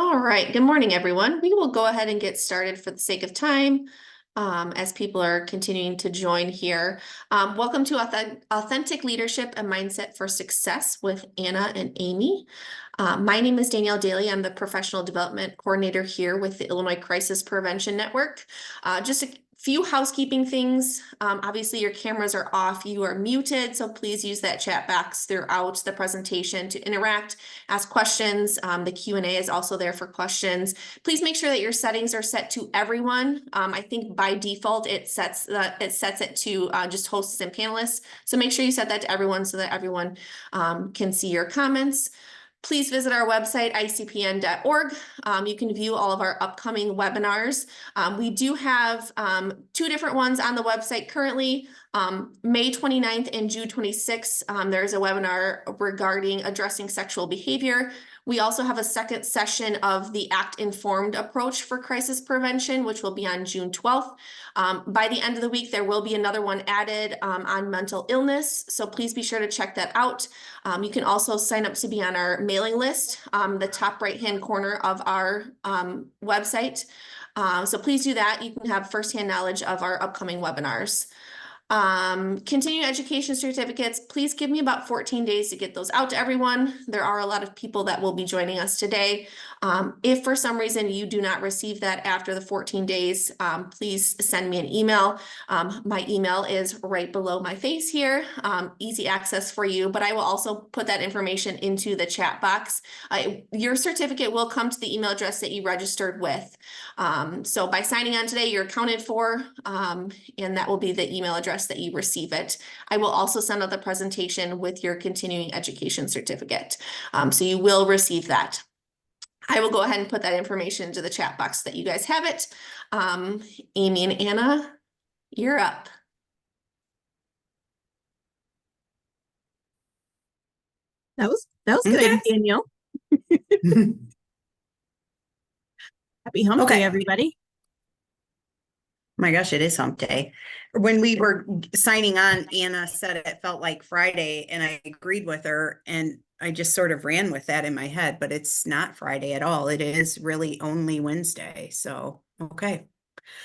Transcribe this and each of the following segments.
All right, good morning, everyone. We will go ahead and get started for the sake of time as people are continuing to join here. Welcome to Authentic Leadership and Mindset for Success with Anna and Amy. My name is Danielle Daly. I'm the Professional Development Coordinator here with the Illinois Crisis Prevention Network. Just a few housekeeping things. Obviously, your cameras are off. You are muted, so please use that chat box throughout the presentation to interact, ask questions. The Q&A is also there for questions. Please make sure that your settings are set to everyone. I think by default it sets it to just hosts and panelists. So make sure you set that to everyone so that everyone can see your comments. Please visit our website, icpn.org. You can view all of our upcoming webinars. We do have two different ones on the website currently. May 29th and June 26th, there's a webinar regarding addressing sexual behavior. We also have a second session of the ACT-informed approach for crisis prevention, which will be on June 12th. By the end of the week, there will be another one added on mental illness, so please be sure to check that out. You can also sign up to be on our mailing list, the top right-hand corner of our website. So please do that. You can have firsthand knowledge of our upcoming webinars. Continuing education certificates, please give me about 14 days to get those out to everyone. There are a lot of people that will be joining us today. If for some reason you do not receive that after the 14 days, please send me an email. My email is right below my face here, easy access for you, but I will also put that information into the chat box. Your certificate will come to the email address that you registered with. So by signing on today, you're accounted for, and that will be the email address that you receive it. I will also send out the presentation with your continuing education certificate. So you will receive that. I will go ahead and put that information into the chat box so that you guys have it. Amy and Anna, you're up. That was good, Danielle. Happy hump day, everybody. My gosh, it is hump day. When we were signing on, Anna said it felt like Friday, and I agreed with her, and I just sort of ran with that in my head, but it's not Friday at all. It is really only Wednesday. So, okay.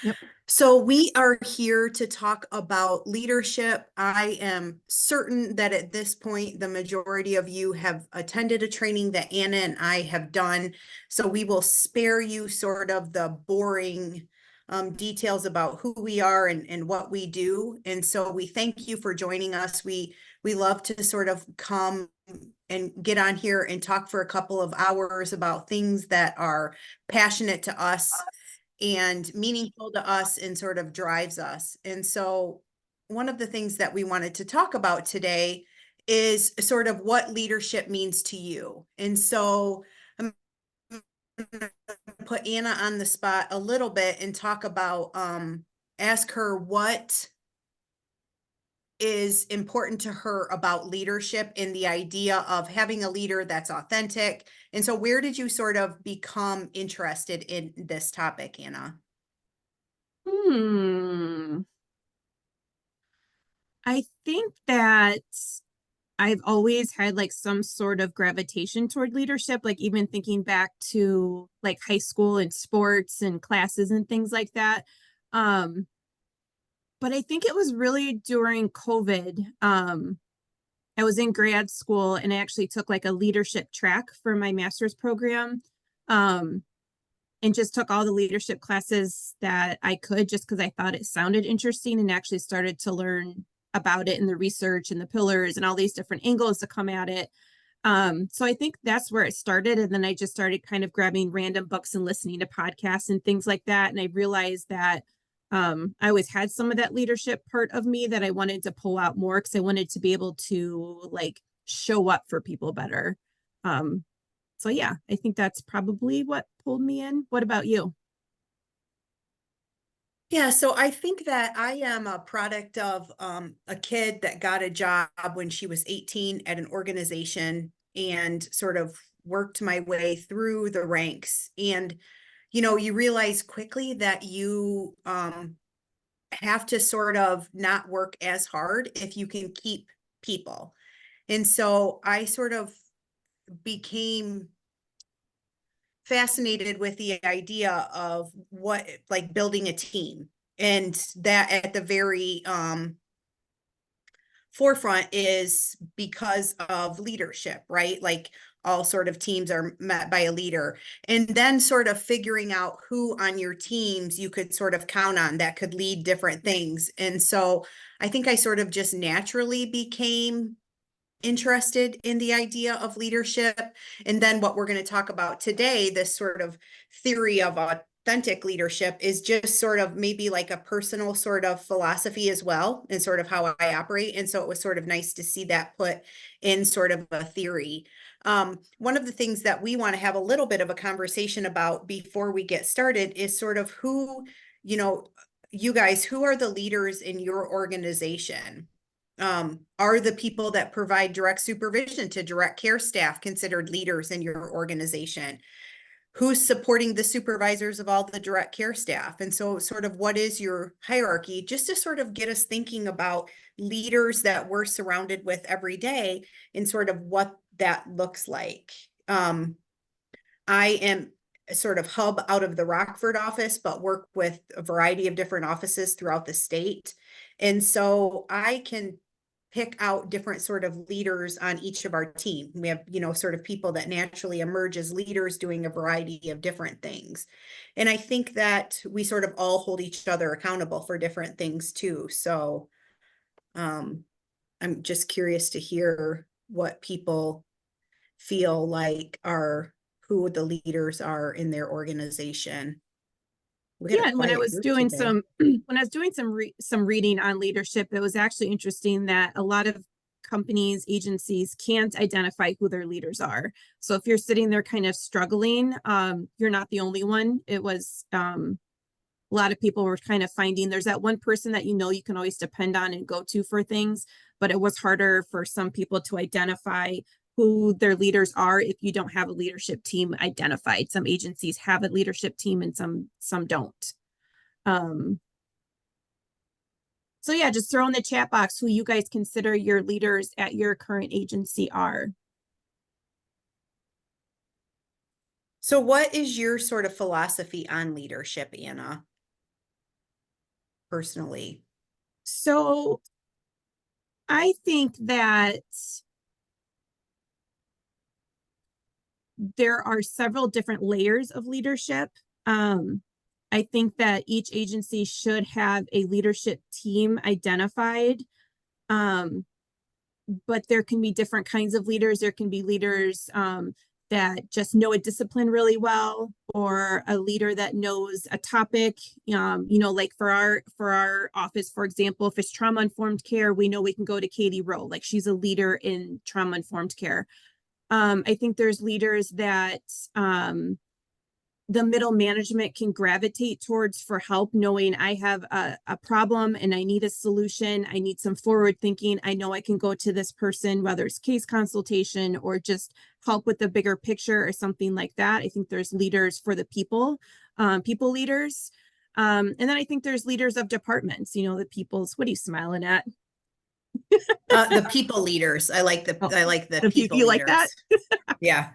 Yep. So we are here to talk about leadership. I am certain that at this point, the majority of you have attended a training that Anna and I have done. So we will spare you sort of the boring details about who we are and what we do. And so we thank you for joining us. We love to sort of come and get on here and talk for a couple of hours about things that are passionate to us and meaningful to us and sort of drives us. And so one of the things that we wanted to talk about today is sort of what leadership means to you. And so I'm gonna put Anna on the spot a little bit and talk about, ask her what is important to her about leadership and the idea of having a leader that's authentic. And so where did you sort of become interested in this topic, Anna? I think that I've always had like some sort of gravitation toward leadership, like even thinking back to like high school and sports and classes and things like that. But I think it was really during COVID. I was in grad school and I actually took like a leadership track for my master's program. And just took all the leadership classes that I could just because I thought it sounded interesting and actually started to learn about it and the research and the pillars and all these different angles to come at it. So I think that's where it started. And then I just started kind of grabbing random books and listening to podcasts and things like that. And I realized that I always had some of that leadership part of me that I wanted to pull out more because I wanted to be able to like show up for people better. So yeah, I think that's probably what pulled me in. What about you? Yeah, so I think that I am a product of a kid that got a job when she was 18 at an organization and sort of worked my way through the ranks. And, you know, you realize quickly that you have to sort of not work as hard if you can keep people. And so I sort of became fascinated with the idea of what, like building a team, and that at the very forefront is because of leadership, right? Like all sort of teams are met by a leader, and then sort of figuring out who on your teams you could sort of count on that could lead different things. And so I think I sort of just naturally became interested in the idea of leadership. And then what we're going to talk about today, this sort of theory of authentic leadership, is just sort of maybe like a personal sort of philosophy as well, and sort of how I operate. And so it was sort of nice to see that put in sort of a theory. One of the things that we want to have a little bit of a conversation about before we get started is sort of who, you guys, who are the leaders in your organization? Are the people that provide direct supervision to direct care staff considered leaders in your organization? Who's supporting the supervisors of all the direct care staff? And so sort of what is your hierarchy, just to sort of get us thinking about leaders that we're surrounded with every day and sort of what that looks like. I am a sort of hub out of the Rockford office, but work with a variety of different offices throughout the state. And so I can pick out different sort of leaders on each of our team. We have, sort of people that naturally emerge as leaders doing a variety of different things. And I think that we sort of all hold each other accountable for different things too. So I'm just curious to hear what people feel like are, who the leaders are in their organization. We got Yeah, a and when I quiet was group doing today. when I was doing some reading on leadership, it was actually interesting that a lot of companies, agencies can't identify who their leaders are. So if you're sitting there kind of struggling, you're not the only one. It was a lot of people were kind of finding there's that one person that you can always depend on and go to for things, but it was harder for some people to identify who their leaders are if you don't have a leadership team identified. Some agencies have a leadership team and some don't. So yeah, just throw in the chat box who you guys consider your leaders at your current agency are. So what is your sort of philosophy on leadership, Anna? Personally. So I think that there are several different layers of leadership. I think that each agency should have a leadership team identified. But there can be different kinds of leaders. There can be leaders that just know a discipline really well, or a leader that knows a topic. Like for our office, for example, if it's trauma informed care, we know we can go to Katie Rowe. Like she's a leader in trauma informed care. I think there's leaders that the middle management can gravitate towards for help, knowing I have a problem and I need a solution. I need some forward thinking. I know I can go to this person, whether it's case consultation or just help with the bigger picture or something like that. I think there's leaders for the people leaders. And then I think there's leaders of departments, the people's, what are you smiling at? The people leaders. I like the people you leaders. like that? Yeah.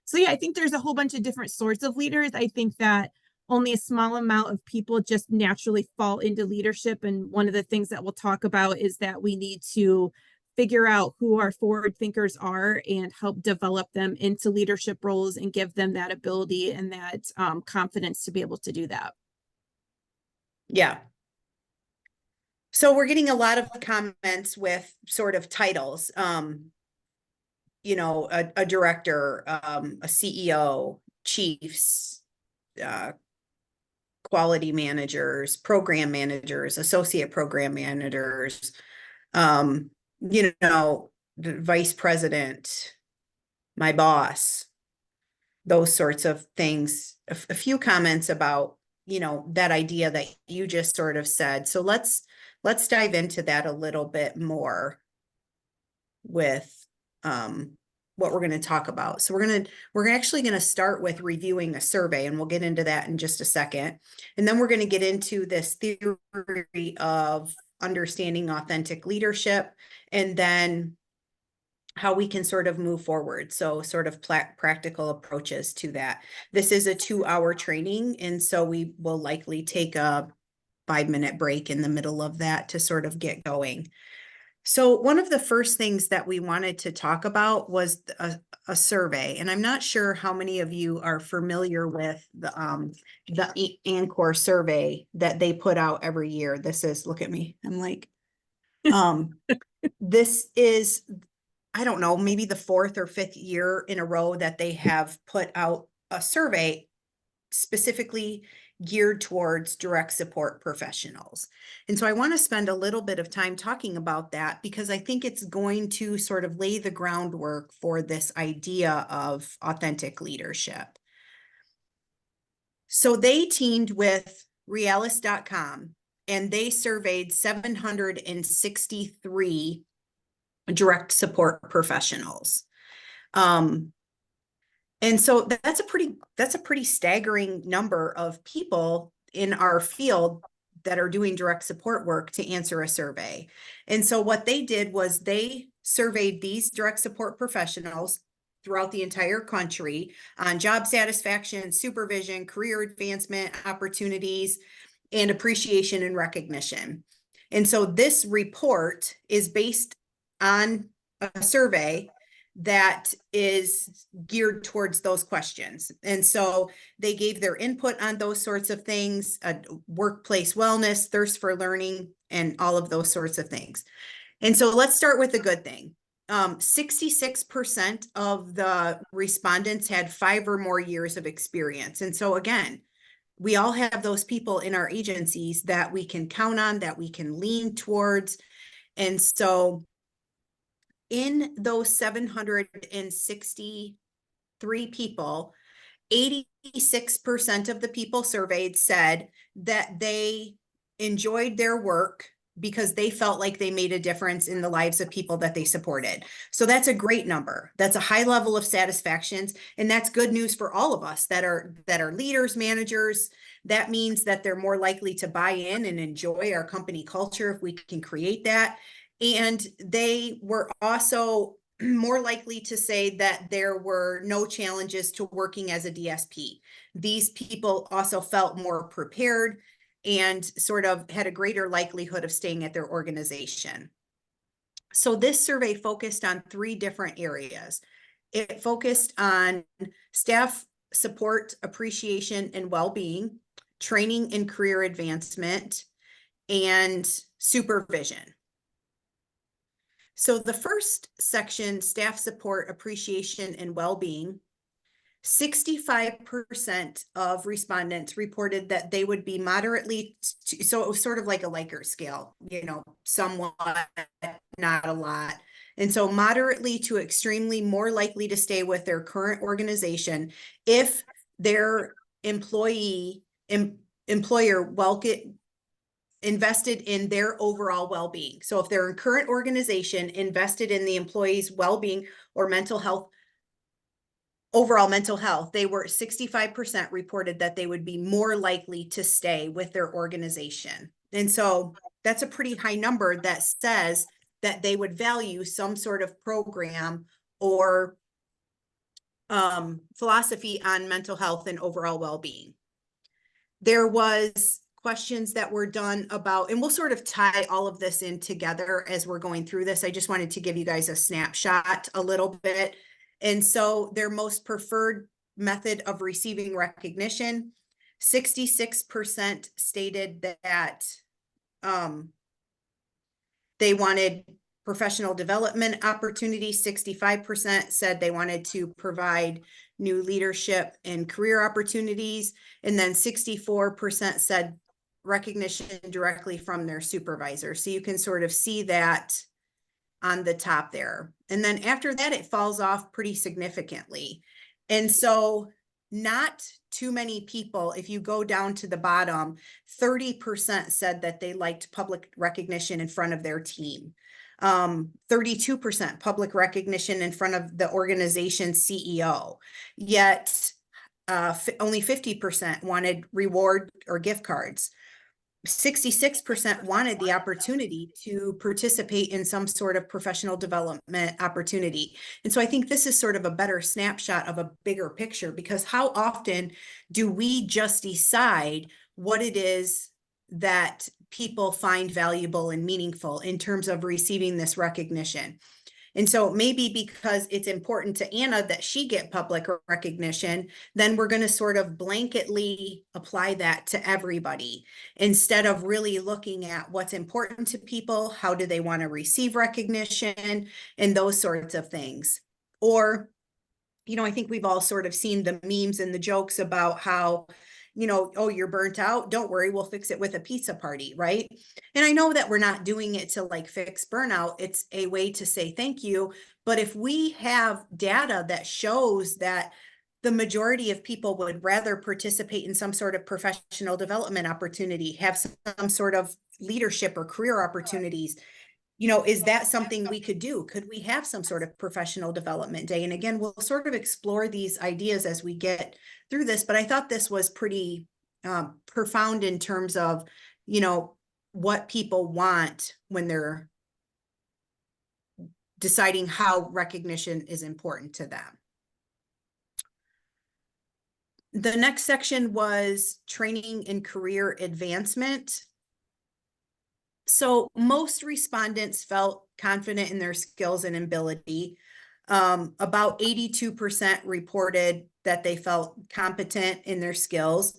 So yeah, I think there's a whole bunch of different sorts of leaders. I think that only a small amount of people just naturally fall into leadership. And one of the things that we'll talk about is that we need to figure out who our forward thinkers are and help develop them into leadership roles and give them that ability and that confidence to be able to do that. Yeah. So we're getting a lot of comments with sort of titles. A director, a CEO, chiefs, quality managers, program managers, associate program managers, the vice president, my boss, those sorts of things. A few comments about, that idea that you just sort of said. So let's dive into that a little bit more with what we're going to talk about. So we're actually going to start with reviewing a survey, and we'll get into that in just a second. And then we're going to get into this theory of understanding authentic leadership. And then how we can sort of move forward. So sort of practical approaches to that. This is a 2-hour training, and so we will likely take a 5-minute break in the middle of that to sort of get going. So one of the first things that we wanted to talk about was a survey, and I'm not sure how many of you are familiar with the Anchor survey that they put out every year. This is, look at me, I'm like, this is, I don't know, maybe the 4th or 5th year in a row that they have put out a survey specifically geared towards direct support professionals. And so I want to spend a little bit of time talking about that because I think it's going to sort of lay the groundwork for this idea of authentic leadership. So they teamed with Realis.com and they surveyed 763 direct support professionals. And so that's a pretty staggering number of people in our field that are doing direct support work to answer a survey. And so what they did was they surveyed these direct support professionals throughout the entire country on job satisfaction, supervision, career advancement opportunities, and appreciation and recognition. And so this report is based on a survey that is geared towards those questions. And so they gave their input on those sorts of things, workplace wellness, thirst for learning, and all of those sorts of things. And so let's start with the good thing. 66% of the respondents had 5 or more years of experience. And so again, we all have those people in our agencies that we can count on, that we can lean towards. And so in those 763 people, 86% of the people surveyed said that they enjoyed their work because they felt like they made a difference in the lives of people that they supported. So that's a great number. That's a high level of satisfactions. And that's good news for all of us that are leaders, managers. That means that they're more likely to buy in and enjoy our company culture if we can create that. And they were also more likely to say that there were no challenges to working as a DSP. These people also felt more prepared and sort of had a greater likelihood of staying at their organization. So this survey focused on 3 different areas. It focused on staff support, appreciation, and well-being, training and career advancement, and supervision. So the first section, staff support, appreciation, and well-being, 65% of respondents reported that they would be moderately, so it was sort of like a Likert scale, somewhat, not a lot. And so moderately to extremely more likely to stay with their current organization if their employer invested in their overall well-being. So if their current organization invested in the employee's well-being or overall mental health, they were 65% reported that they would be more likely to stay with their organization. And so that's a pretty high number that says that they would value some sort of program or philosophy on mental health and overall well-being. There was questions that were done about, and we'll sort of tie all of this in together as we're going through this. I just wanted to give you guys a snapshot a little bit. And so their most preferred method of receiving recognition, 66% stated that they wanted professional development opportunities. 65% said they wanted to provide new leadership and career opportunities. And then 64% said recognition directly from their supervisor. So you can sort of see that on the top there. And then after that, it falls off pretty significantly. And so not too many people, if you go down to the bottom, 30% said that they liked public recognition in front of their team. 32% public recognition in front of the organization's CEO. Yet only 50% wanted reward or gift cards. 66% wanted the opportunity to participate in some sort of professional development opportunity. And so I think this is sort of a better snapshot of a bigger picture, because how often do we just decide what it is that people find valuable and meaningful in terms of receiving this recognition? And so maybe because it's important to Anna that she get public recognition, then we're going to sort of blanketly apply that to everybody instead of really looking at what's important to people, how do they want to receive recognition, and those sorts of things. Or, I think we've all sort of seen the memes and the jokes about how, oh, you're burnt out. Don't worry, we'll fix it with a pizza party, right? And I know that we're not doing it to like fix burnout. It's a way to say thank you. But if we have data that shows that the majority of people would rather participate in some sort of professional development opportunity, have some sort of leadership or career opportunities, is that something we could do? Could we have some sort of professional development day? And again, we'll sort of explore these ideas as we get through this, but I thought this was pretty profound in terms of, what people want when they're deciding how recognition is important to them. The next section was training and career advancement. So most respondents felt confident in their skills and ability. About 82% reported that they felt competent in their skills.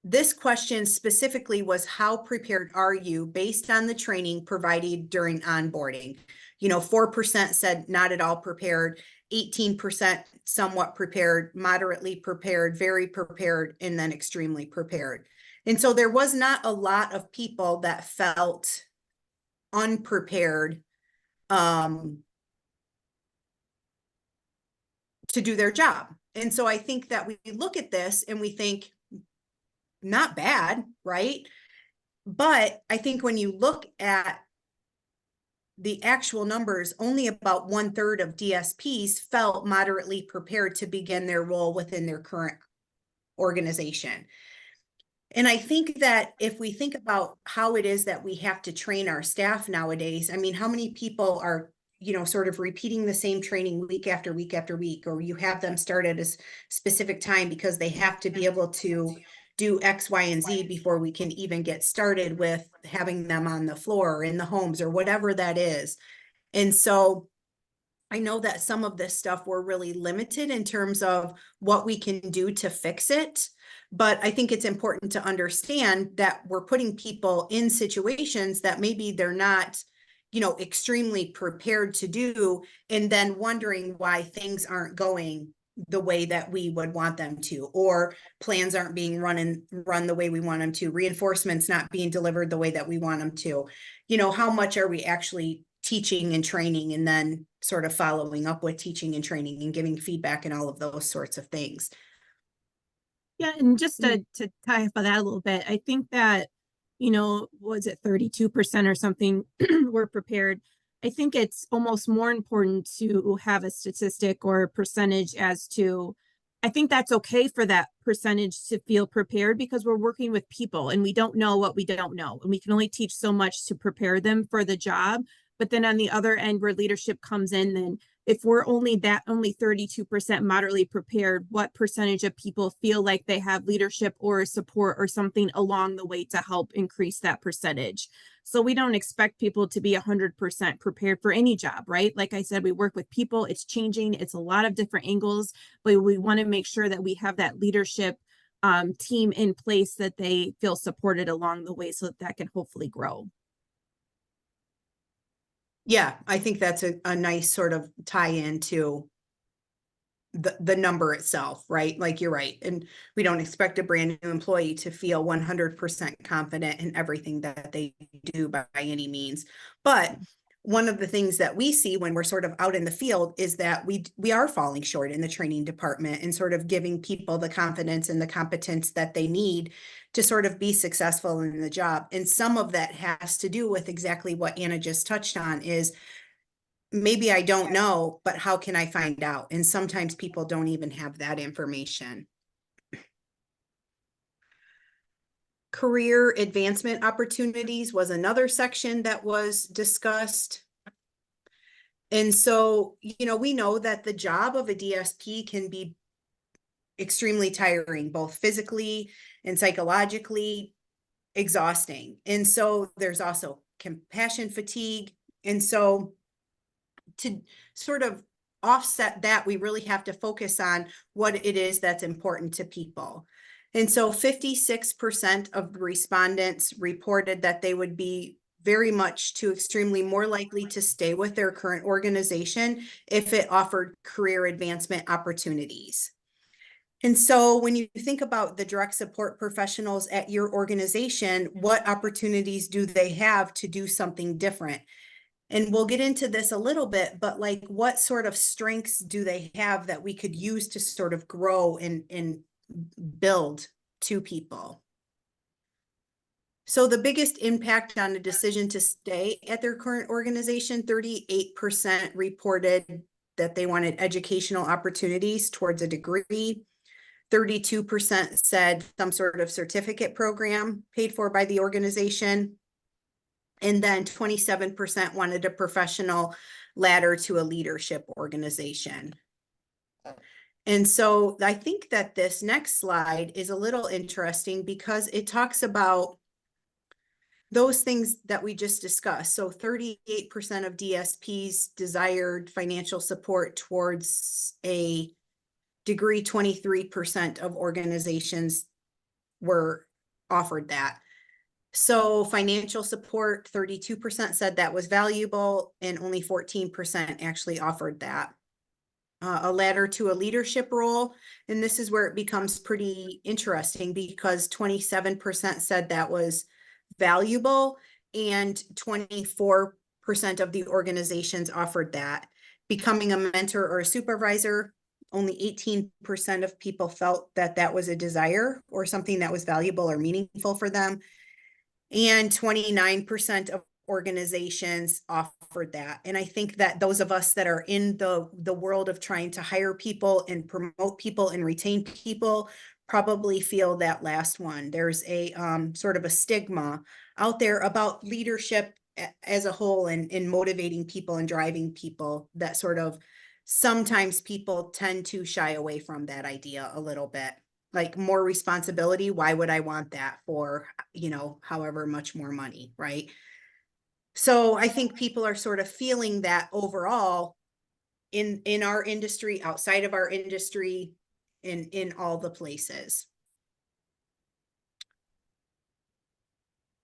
This question specifically was, how prepared are you based on the training provided during onboarding? 4% said not at all prepared, 18% somewhat prepared, moderately prepared, very prepared, and then extremely prepared. And so there was not a lot of people that felt unprepared to do their job. And so I think that we look at this and we think, not bad, right? But I think when you look at the actual numbers, only about 1/3 of DSPs felt moderately prepared to begin their role within their current organization. And I think that if we think about how it is that we have to train our staff nowadays, I mean, how many people are, sort of repeating the same training week after week after week, or you have them start at a specific time because they have to be able to do X, Y, and Z before we can even get started with having them on the floor or in the homes or whatever that is. And so I know that some of this stuff we're really limited in terms of what we can do to fix it. But I think it's important to understand that we're putting people in situations that maybe they're not, extremely prepared to do, and then wondering why things aren't going the way that we would want them to, or plans aren't being run the way we want them to, reinforcements not being delivered the way that we want them to. How much are we actually teaching and training, and then sort of following up with teaching and training and giving feedback and all of those sorts of things. Yeah, and just to tie up on that a little bit, I think that, was it 32% or something were prepared? I think it's almost more important to have a statistic or a percentage as to, I think that's okay for that percentage to feel prepared, because we're working with people and we don't know what we don't know. And we can only teach so much to prepare them for the job. But then on the other end, where leadership comes in, then if we're only 32% moderately prepared, what percentage of people feel like they have leadership or support or something along the way to help increase that percentage? So we don't expect people to be 100% prepared for any job, right? Like I said, we work with people, it's changing, it's a lot of different angles, but we want to make sure that we have that leadership team in place, that they feel supported along the way, so that can hopefully grow. Yeah, I think that's a nice sort of tie into the number itself, right? Like, you're right. And we don't expect a brand new employee to feel 100% confident in everything that they do by any means. But one of the things that we see when we're sort of out in the field is that we are falling short in the training department and sort of giving people the confidence and the competence that they need to sort of be successful in the job. And some of that has to do with exactly what Anna just touched on, is maybe I don't know, but how can I find out? And sometimes people don't even have that information. Career advancement opportunities was another section that was discussed. And so, we know that the job of a DSP can be extremely tiring, both physically and psychologically exhausting. And so there's also compassion fatigue. And so to sort of offset that, we really have to focus on what it is that's important to people. And so 56% of the respondents reported that they would be very much to extremely more likely to stay with their current organization if it offered career advancement opportunities. And so when you think about the direct support professionals at your organization, what opportunities do they have to do something different? And we'll get into this a little bit, but like what sort of strengths do they have that we could use to sort of grow and build to people? So the biggest impact on a decision to stay at their current organization, 38% reported that they wanted educational opportunities towards a degree. 32% said some sort of certificate program paid for by the organization. And then 27% wanted a professional ladder to a leadership organization. And so I think that this next slide is a little interesting because it talks about those things that we just discussed. So 38% of DSPs desired financial support towards a degree, 23% of organizations were offered that. So financial support, 32% said that was valuable, and only 14% actually offered that. A ladder to a leadership role, and this is where it becomes pretty interesting because 27% said that was valuable, and 24% of the organizations offered that. Becoming a mentor or a supervisor, only 18% of people felt that that was a desire or something that was valuable or meaningful for them. And 29% of organizations offered that. And I think that those of us that are in the world of trying to hire people and promote people and retain people probably feel that last one. There's a sort of a stigma out there about leadership as a whole and motivating people and driving people that sort of sometimes people tend to shy away from that idea a little bit. Like more responsibility, why would I want that for, however much more money, right? So I think people are sort of feeling that overall in our industry, outside of our industry, in all the places.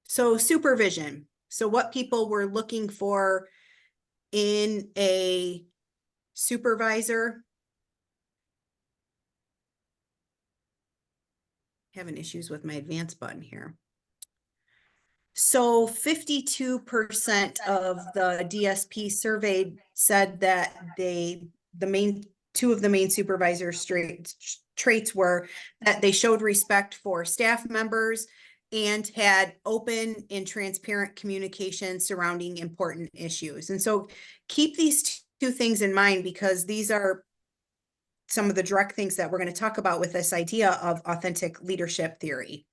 So supervision. So what people were looking for in a supervisor. Having issues with my advance button here. So 52% of the DSP surveyed said that two of the main supervisor traits were that they showed respect for staff members and had open and transparent communication surrounding important issues. And so keep these two things in mind because these are some of the direct things that we're going to talk about with this idea of authentic leadership theory.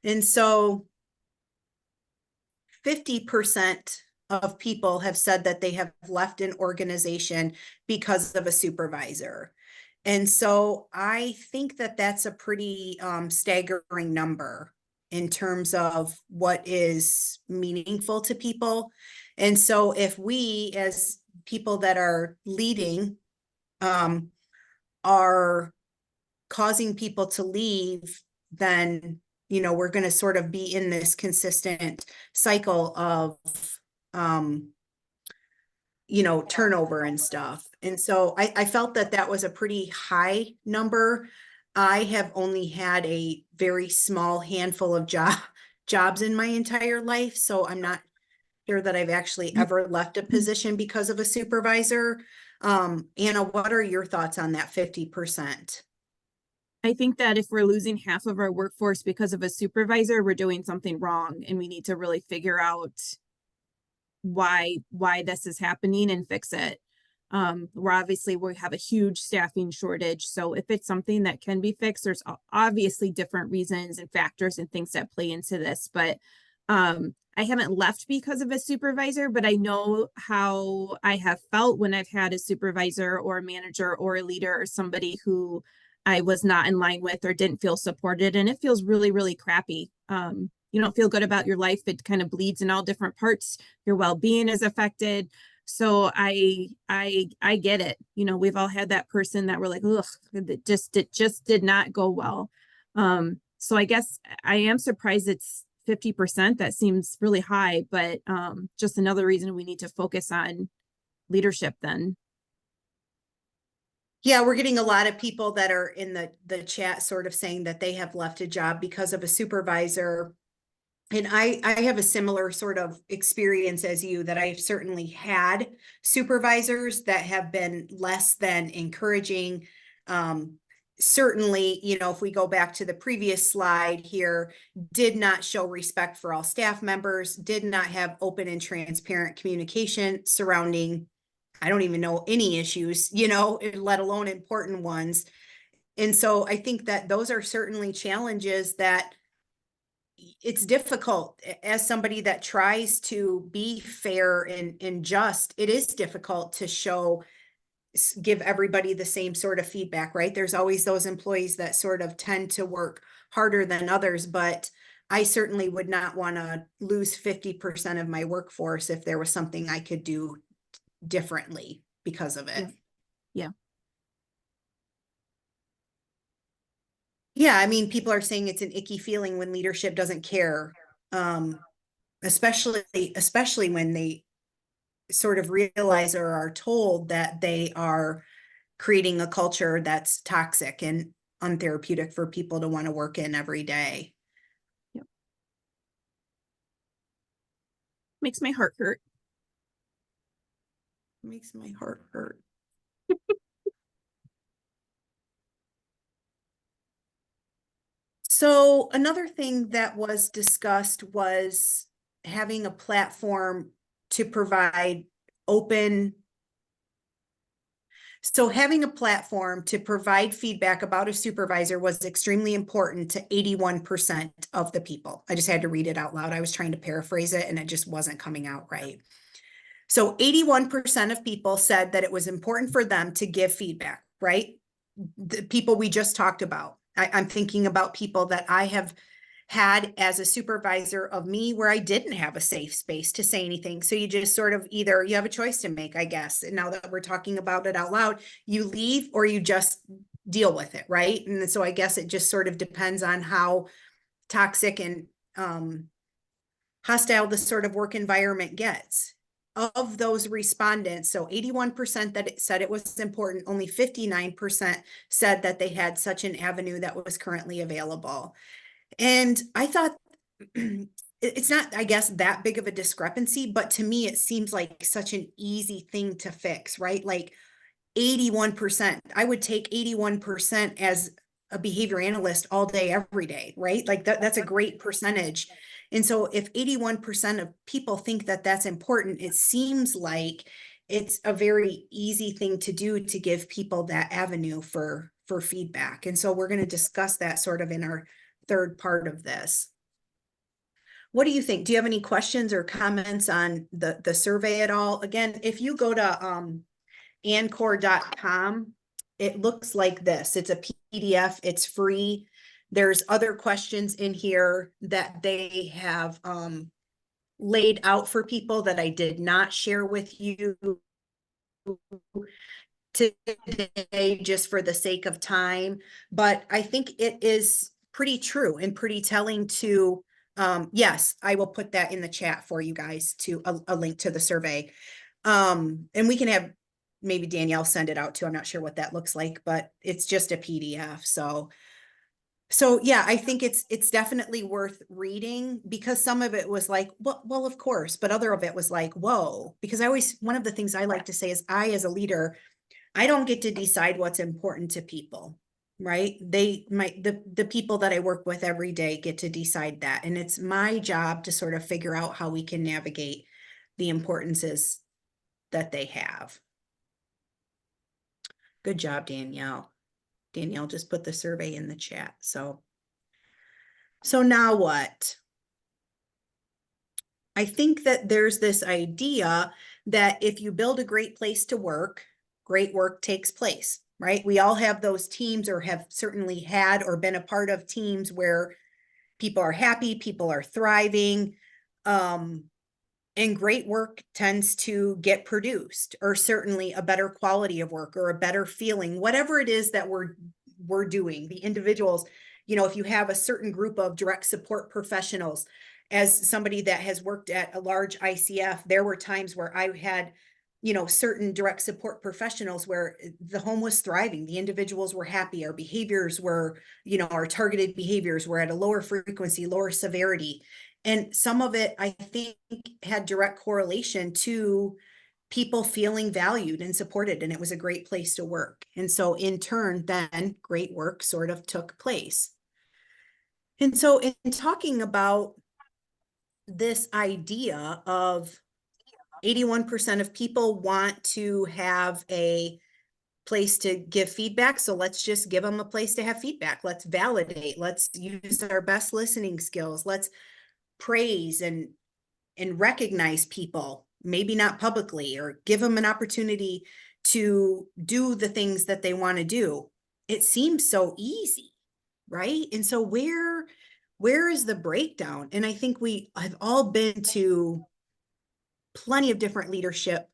And so 50% of people have said that they have left an organization because of a supervisor. And so I think that that's a pretty staggering number in terms of what is meaningful to people. And so if we as people that are leading are causing people to leave, then, we're going to sort of be in this consistent cycle of, turnover and stuff. And so I felt that that was a pretty high number. I have only had a very small handful of jobs in my entire life. So I'm not sure that I've actually ever left a position because of a supervisor. Anna, what are your thoughts on that 50%? I think that if we're losing half of our workforce because of a supervisor, we're doing something wrong and we need to really figure out why this is happening and fix it. We have a huge staffing shortage. So if it's something that can be fixed, there's obviously different reasons and factors and things that play into this. But I haven't left because of a supervisor, but I know how I have felt when I've had a supervisor or a manager or a leader or somebody who I was not in line with or didn't feel supported. And it feels really, really crappy. You don't feel good about your life. It kind of bleeds in all different parts. Your well-being is affected. So I get it. You know, we've all had that person that we're like, ugh, it just did not go well. So I guess I am surprised it's 50%. That seems really high, but just another reason we need to focus on leadership then. Yeah, we're getting a lot of people that are in the chat sort of saying that they have left a job because of a supervisor. And I have a similar sort of experience as you, that I've certainly had supervisors that have been less than encouraging. Certainly, you know, if we go back to the previous slide here, did not show respect for all staff members, did not have open and transparent communication surrounding, I don't even know, any issues, you know, let alone important ones. And so I think that those are certainly challenges that it's difficult as somebody that tries to be fair and just. It is difficult to give everybody the same sort of feedback, right? There's always those employees that sort of tend to work harder than others, but I certainly would not want to lose 50% of my workforce if there was something I could do differently because of it. Yeah. Yeah, I mean, people are saying it's an icky feeling when leadership doesn't care, especially when they sort of realize or are told that they are creating a culture that's toxic and untherapeutic for people to want to work in every day. Yep. Makes my heart hurt. Makes my heart hurt. So another thing that was discussed was having a platform to provide open. So having a platform to provide feedback about a supervisor was extremely important to 81% of the people. I just had to read it out loud. I was trying to paraphrase it and it just wasn't coming out right. So 81% of people said that it was important for them to give feedback, right? The people we just talked about. I'm thinking about people that I have had as a supervisor of me where I didn't have a safe space to say anything. So you just sort of either you have a choice to make, I guess. And now that we're talking about it out loud, you leave or you just deal with it, right? And so I guess it just sort of depends on how toxic and hostile the sort of work environment gets. Of those respondents, so 81% that said it was important, only 59% said that they had such an avenue that was currently available. And I thought it's not, I guess, that big of a discrepancy, but to me, it seems like such an easy thing to fix, right? Like 81%, I would take 81% as a behavior analyst all day, every day, right? Like that's a great percentage. And so if 81% of people think that that's important, it seems like it's a very easy thing to do to give people that avenue for feedback. And so we're going to discuss that sort of in our third part of this. What do you think? Do you have any questions or comments on the survey at all? Again, if you go to ancor.com, it looks like this. It's a PDF, it's free. There's other questions in here that they have laid out for people that I did not share with you today just for the sake of time. But I think it is pretty true and pretty telling to, yes, I will put that in the chat for you guys to a link to the survey. And we can have maybe Danielle send it out too. I'm not sure what that looks like, but it's just a PDF. So yeah, I think it's definitely worth reading because some of it was like, well, of course, but other of it was like, whoa, because one of the things I like to say is as a leader, I don't get to decide what's important to people, right? The people that I work with every day get to decide that. And it's my job to sort of figure out how we can navigate the importances that they have. Good job, Danielle. Danielle just put the survey in the chat. So now what? I think that there's this idea that if you build a great place to work, great work takes place, right? We all have those teams, or have certainly had or been a part of teams where people are happy, people are thriving, and great work tends to get produced, or certainly a better quality of work, or a better feeling, whatever it is that we're doing. The individuals, if you have a certain group of direct support professionals, as somebody that has worked at a large ICF, there were times where I had, certain direct support professionals where the home was thriving, the individuals were happy, our behaviors were, our targeted behaviors were at a lower frequency, lower severity. And some of it, I think, had direct correlation to people feeling valued and supported, and it was a great place to work. And so in turn, then great work sort of took place. And so in talking about this idea of 81% of people want to have a place to give feedback. So let's just give them a place to have feedback. Let's validate. Let's use our best listening skills. Let's praise and recognize people, maybe not publicly, or give them an opportunity to do the things that they want to do. It seems so easy, right? And so where is the breakdown? And I think we have all been to plenty of different leadership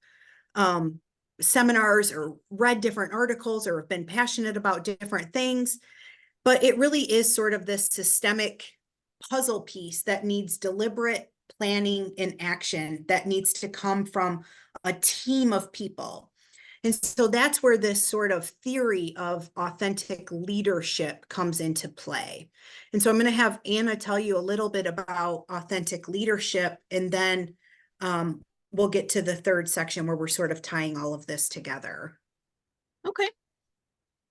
seminars, or read different articles, or have been passionate about different things. But it really is sort of this systemic puzzle piece that needs deliberate planning and action, that needs to come from a team of people. And so that's where this sort of theory of authentic leadership comes into play. And so I'm going to have Anna tell you a little bit about authentic leadership, and then we'll get to the third section where we're sort of tying all of this together. Okay.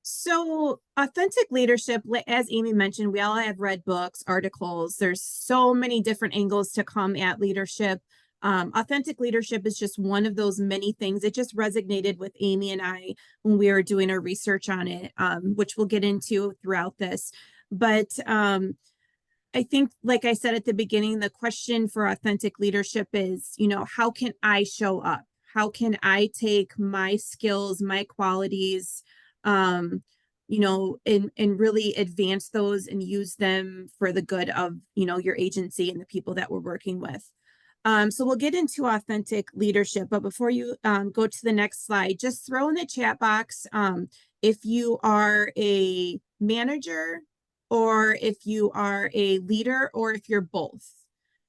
So authentic leadership, as Amy mentioned, we all have read books, articles. There's so many different angles to come at leadership. Authentic leadership is just one of those many things. It just resonated with Amy and I when we were doing our research on it, which we'll get into throughout this. But I think, like I said at the beginning, the question for authentic leadership is, how can I show up? How can I take my skills, my qualities, and really advance those and use them for the good of, your agency and the people that we're working with. So we'll get into authentic leadership, but before you go to the next slide, just throw in the chat box if you are a manager, or if you are a leader, or if you're both.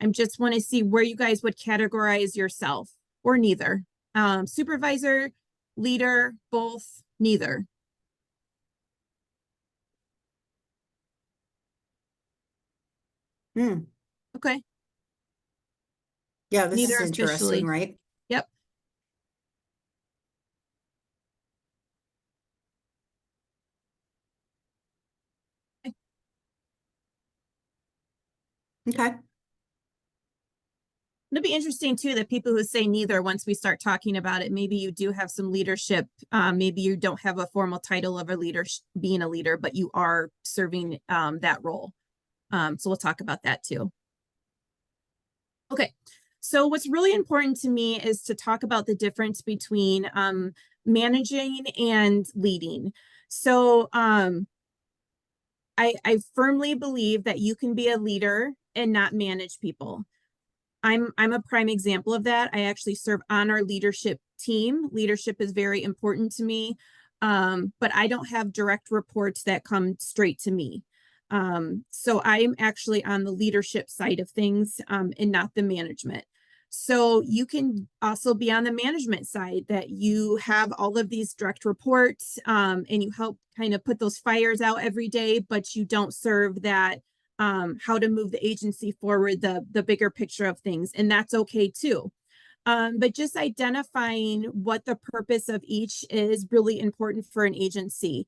I just want to see where you guys would categorize yourself, or neither. Supervisor, leader, both, neither. Okay. Yeah, this Neither is officially. interesting, right? Yep. Okay. It'll be interesting too that people who say neither, once we start talking about it, maybe you do have some leadership. Maybe you don't have a formal title of a leader, being a leader, but you are serving that role. So we'll talk about that too. Okay. So what's really important to me is to talk about the difference between managing and leading. So I firmly believe that you can be a leader and not manage people. I'm a prime example of that. I actually serve on our leadership team. Leadership is very important to me, but I don't have direct reports that come straight to me. So I'm actually on the leadership side of things and not the management. So you can also be on the management side, that you have all of these direct reports and you help kind of put those fires out every day, but you don't serve that how to move the agency forward, the bigger picture of things. And that's okay too. But just identifying what the purpose of each is really important for an agency.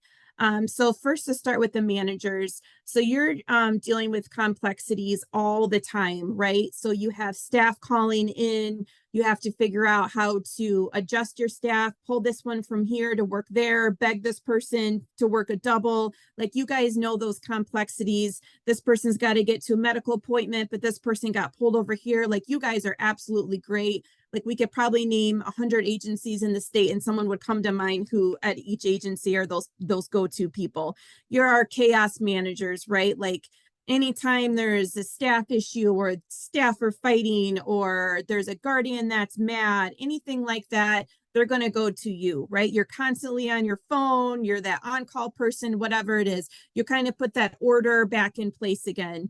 So first, to start with the managers. So you're dealing with complexities all the time, right? So you have staff calling in You have to figure out how to adjust your staff, pull this one from here to work there, beg this person to work a double. Like, you guys know those complexities. This person's got to get to a medical appointment, but this person got pulled over here. Like, you guys are absolutely great. Like, we could probably name 100 agencies in the state and someone would come to mind who at each agency are those go-to people. You're our chaos managers, right? Like, anytime there's a staff issue or staff are fighting or there's a guardian that's mad, anything like that, they're going to go to you, right? You're constantly on your phone, you're that on-call person, whatever it is. You kind of put that order back in place again.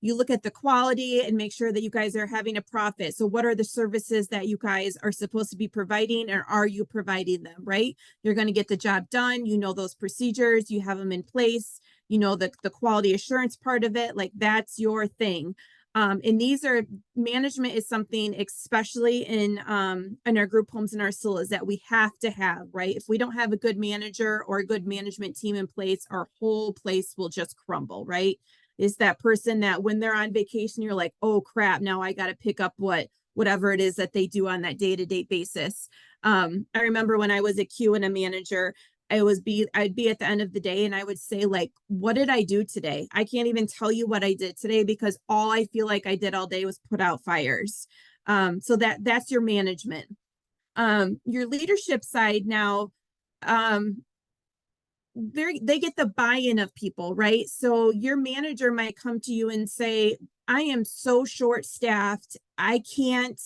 You look at the quality and make sure that you guys are having a profit. So what are the services that you guys are supposed to be providing, and are you providing them, right? You're going to get the job done. You know those procedures, you have them in place. You know, the quality assurance part of it, like, that's your thing. And these are, management is something, especially in our group homes and our SILAs, that we have to have, right? If we don't have a good manager or a good management team in place, our whole place will just crumble, right? Is that person that when they're on vacation, you're like, oh crap, now I got to pick up whatever it is that they do on that day-to-day basis. I remember when I was a Q and a manager, I'd be at the end of the day and I would say, like, what did I do today? I can't even tell you what I did today because all I feel like I did all day was put out fires. So that's your management. Your leadership side now, they get the buy-in of people, right? So your manager might come to you and say, I am so short-staffed, I can't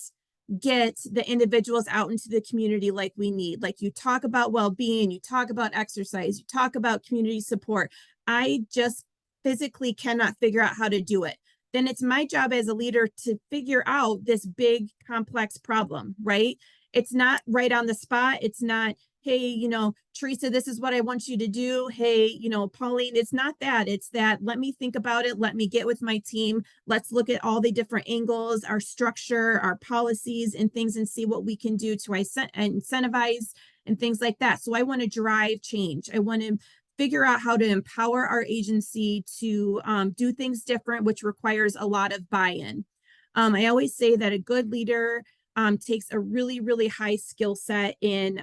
get the individuals out into the community like we need. Like, you talk about well-being, you talk about exercise, you talk about community support. I just physically cannot figure out how to do it. Then it's my job as a leader to figure out this big complex problem, right? It's not right on the spot. It's not, hey, Teresa, this is what I want you to do. Hey, Pauline, it's not that. It's that, let me think about it. Let me get with my team. Let's look at all the different angles, our structure, our policies and things, and see what we can do to incentivize and things like that. So I want to drive change. I want to figure out how to empower our agency to do things different, which requires a lot of buy-in. I always say that a good leader takes a really, really high skill set in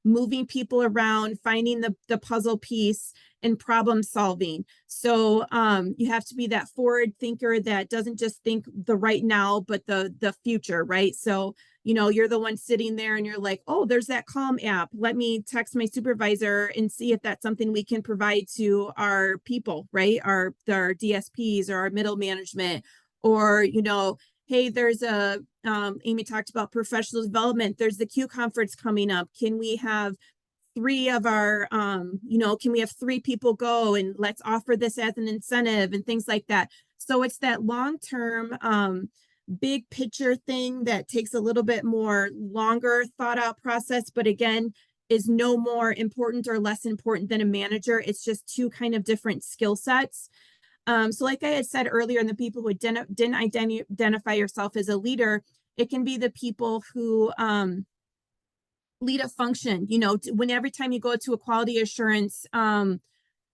moving people around, finding the puzzle piece, and problem solving. So you have to be that forward thinker that doesn't just think the right now, but the future, right? So, you're the one sitting there and you're like, oh, there's that Calm app. Let me text my supervisor and see if that's something we can provide to our people, right? Our DSPs or our middle management, or, hey, there's Amy talked about professional development. There's the Q conference coming up. Can we have three of our, can we have 3 people go, and let's offer this as an incentive and things like that. So it's that long-term, big picture thing that takes a little bit more longer thought out process, but again, is no more important or less important than a manager. It's just 2 kind of different skill sets. So like I had said earlier, and the people who didn't identify yourself as a leader, it can be the people who lead a function. When every time you go to a quality assurance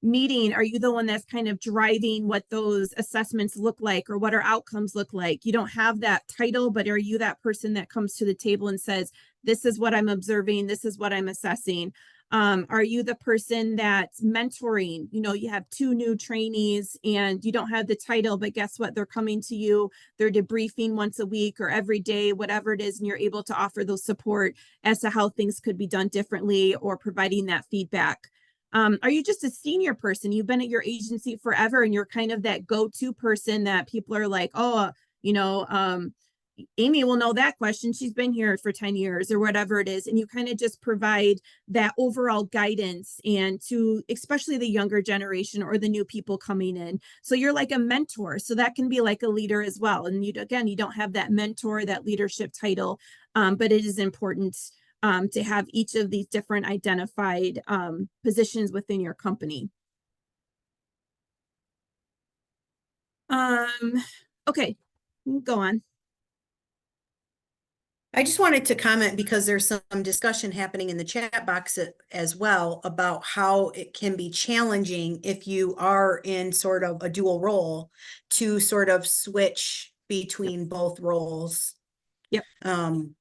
meeting, are you the one that's kind of driving what those assessments look like or what our outcomes look like? You don't have that title, but are you that person that comes to the table and says, this is what I'm observing, this is what I'm assessing? Are you the person that's mentoring? You have 2 new trainees and you don't have the title, but guess what? They're coming to you, they're debriefing once a week or every day, whatever it is, and you're able to offer those support as to how things could be done differently or providing that feedback. Are you just a senior person? You've been at your agency forever and you're kind of that go-to person that people are like, oh, Amy will know that question. She's been here for 10 years or whatever it is. And you kind of just provide that overall guidance, and to especially the younger generation or the new people coming in. So you're like a mentor. So that can be like a leader as well. And you don't have that mentor, that leadership title, but it is important to have each of these different identified positions within your company. Okay, go on. I just wanted to comment because there's some discussion happening in the chat box as well about how it can be challenging if you are in sort of a dual role to sort of switch between both roles. Yep. Um,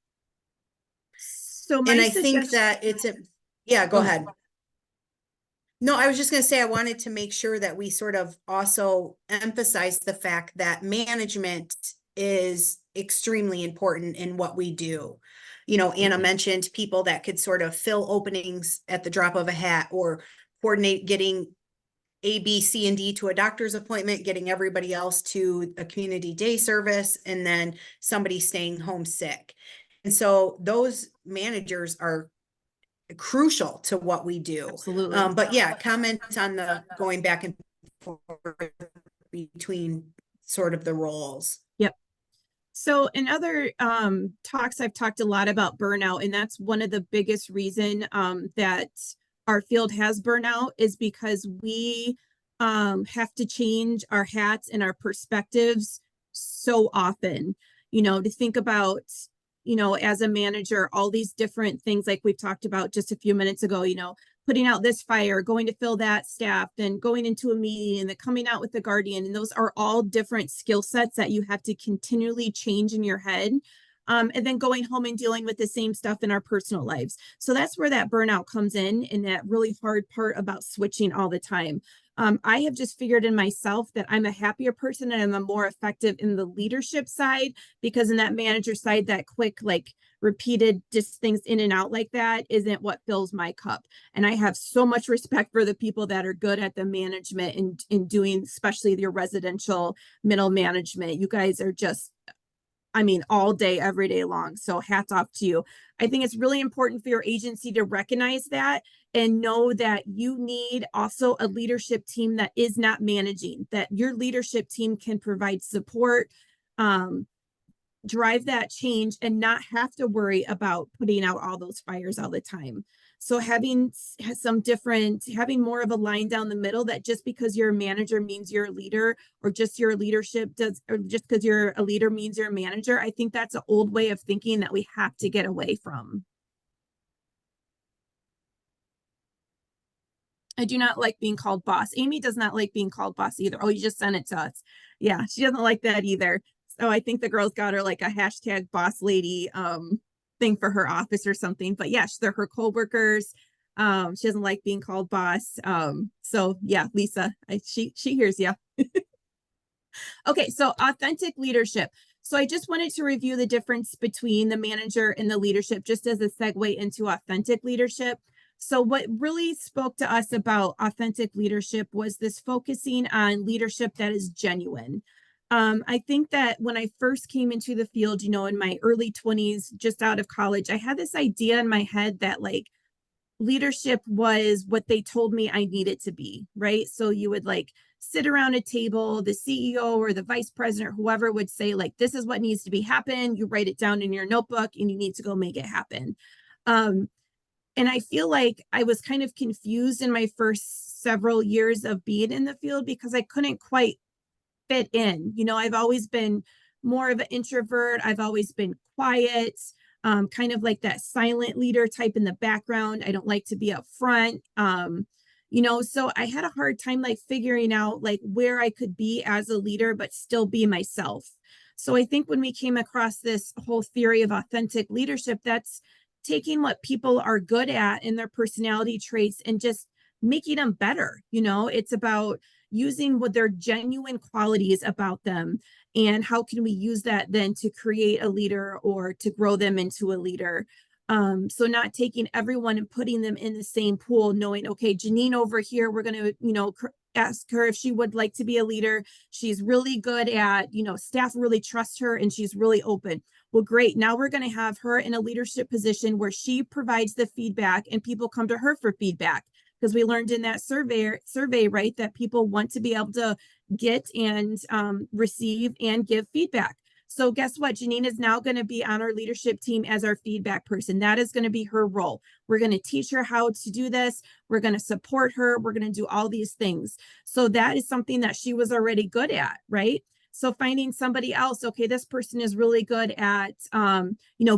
So and my I think suggestion, that yeah, go go ahead. ahead. No, I was just going to say, I wanted to make sure that we sort of also emphasize the fact that management is extremely important in what we do. You know, Anna mentioned people that could sort of fill openings at the drop of a hat, or coordinate getting A, B, C, and D to a doctor's appointment, getting everybody else to a community day service, and then somebody staying home sick. And so those managers are crucial to what we do. Absolutely. But yeah, comment on the going back and forth between sort of the roles. Yep. So in other talks, I've talked a lot about burnout, and that's one of the biggest reason that our field has burnout is because we have to change our hats and our perspectives so often. You know, to think about, you know, as a manager, all these different things like we've talked about just a few minutes ago, you know, putting out this fire, going to fill that staff, then going into a meeting, and then coming out with the guardian. And those are all different skill sets that you have to continually change in your head. And then going home and dealing with the same stuff in our personal lives. So that's where that burnout comes in, and that really hard part about switching all the time. I have just figured in myself that I'm a happier person and I'm a more effective in the leadership side, because in that manager side, that quick, like repeated just things in and out like that isn't what fills my cup. And I have so much respect for the people that are good at the management and in doing, especially your residential middle management. You guys are just, I mean, all day, every day long. So hats off to you. I think it's really important for your agency to recognize that and know that you need also a leadership team that is not managing, that your leadership team can provide support, drive that change, and not have to worry about putting out all those fires all the time. So having some different, having more of a line down the middle, that just because you're a manager means you're a leader, or just your leadership does, or just because you're a leader means you're a manager. I think that's an old way of thinking that we have to get away from. I do not like being called boss. Amy does not like being called boss either. Oh, you just sent it to us. Yeah, she doesn't like that either. So I think the girls got her like a hashtag boss lady thing for her office or something. But yes, they're her coworkers. She doesn't like being called boss. So yeah, Lisa, she hears you. Okay, so authentic leadership. So I just wanted to review the difference between the manager and the leadership, just as a segue into authentic leadership. So what really spoke to us about authentic leadership was this focusing on leadership that is genuine. I think that when I first came into the field, you know, in my early 20s, just out of college, I had this idea in my head that like leadership was what they told me I needed to be, right? So you would like sit around a table, the CEO or the vice president, or whoever would say, like, this is what needs to be happen. You write it down in your notebook and you need to go make it happen. And I feel like I was kind of confused in my first several years of being in the field because I couldn't quite fit in. You know, I've always been more of an introvert. I've always been quiet, kind of like that silent leader type in the background. I don't like to be up front. You know, so I had a hard time like figuring out like where I could be as a leader, but still be myself. So I think when we came across this whole theory of authentic leadership, that's taking what people are good at in their personality traits and just making them better. You know, it's about using what their genuine qualities about them, and how can we use that then to create a leader or to grow them into a leader. So not taking everyone and putting them in the same pool, knowing, okay, Janine over here, we're going to, you know, ask her if she would like to be a leader. She's really good at, you know, staff really trust her and she's really open. Well, great. Now we're going to have her in a leadership position where she provides the feedback and people come to her for feedback. Because we learned in that survey, right, that people want to be able to get and receive and give feedback. So guess what? Janine is now going to be on our leadership team as our feedback person. That is going to be her role. We're going to teach her how to do this. We're going to support her. We're going to do all these things. So that is something that she was already good at, right? So finding somebody else, okay, this person is really good at,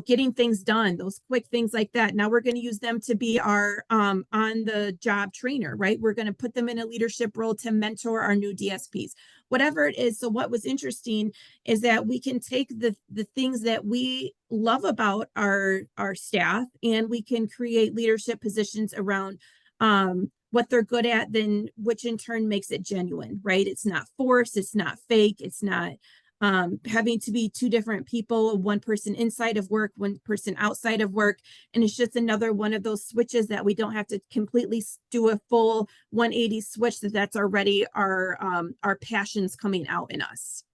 getting things done, those quick things like that. Now we're going to use them to be our on the job trainer, right? We're going to put them in a leadership role to mentor our new DSPs, whatever it is. So what was interesting is that we can take the things that we love about our staff, and we can create leadership positions around what they're good at, then which in turn makes it genuine, right? It's not forced, it's not fake, it's not having to be two different people, one person inside of work, one person outside of work. And it's just another one of those switches that we don't have to completely do a full 180 switch, that's already our passions coming out in us.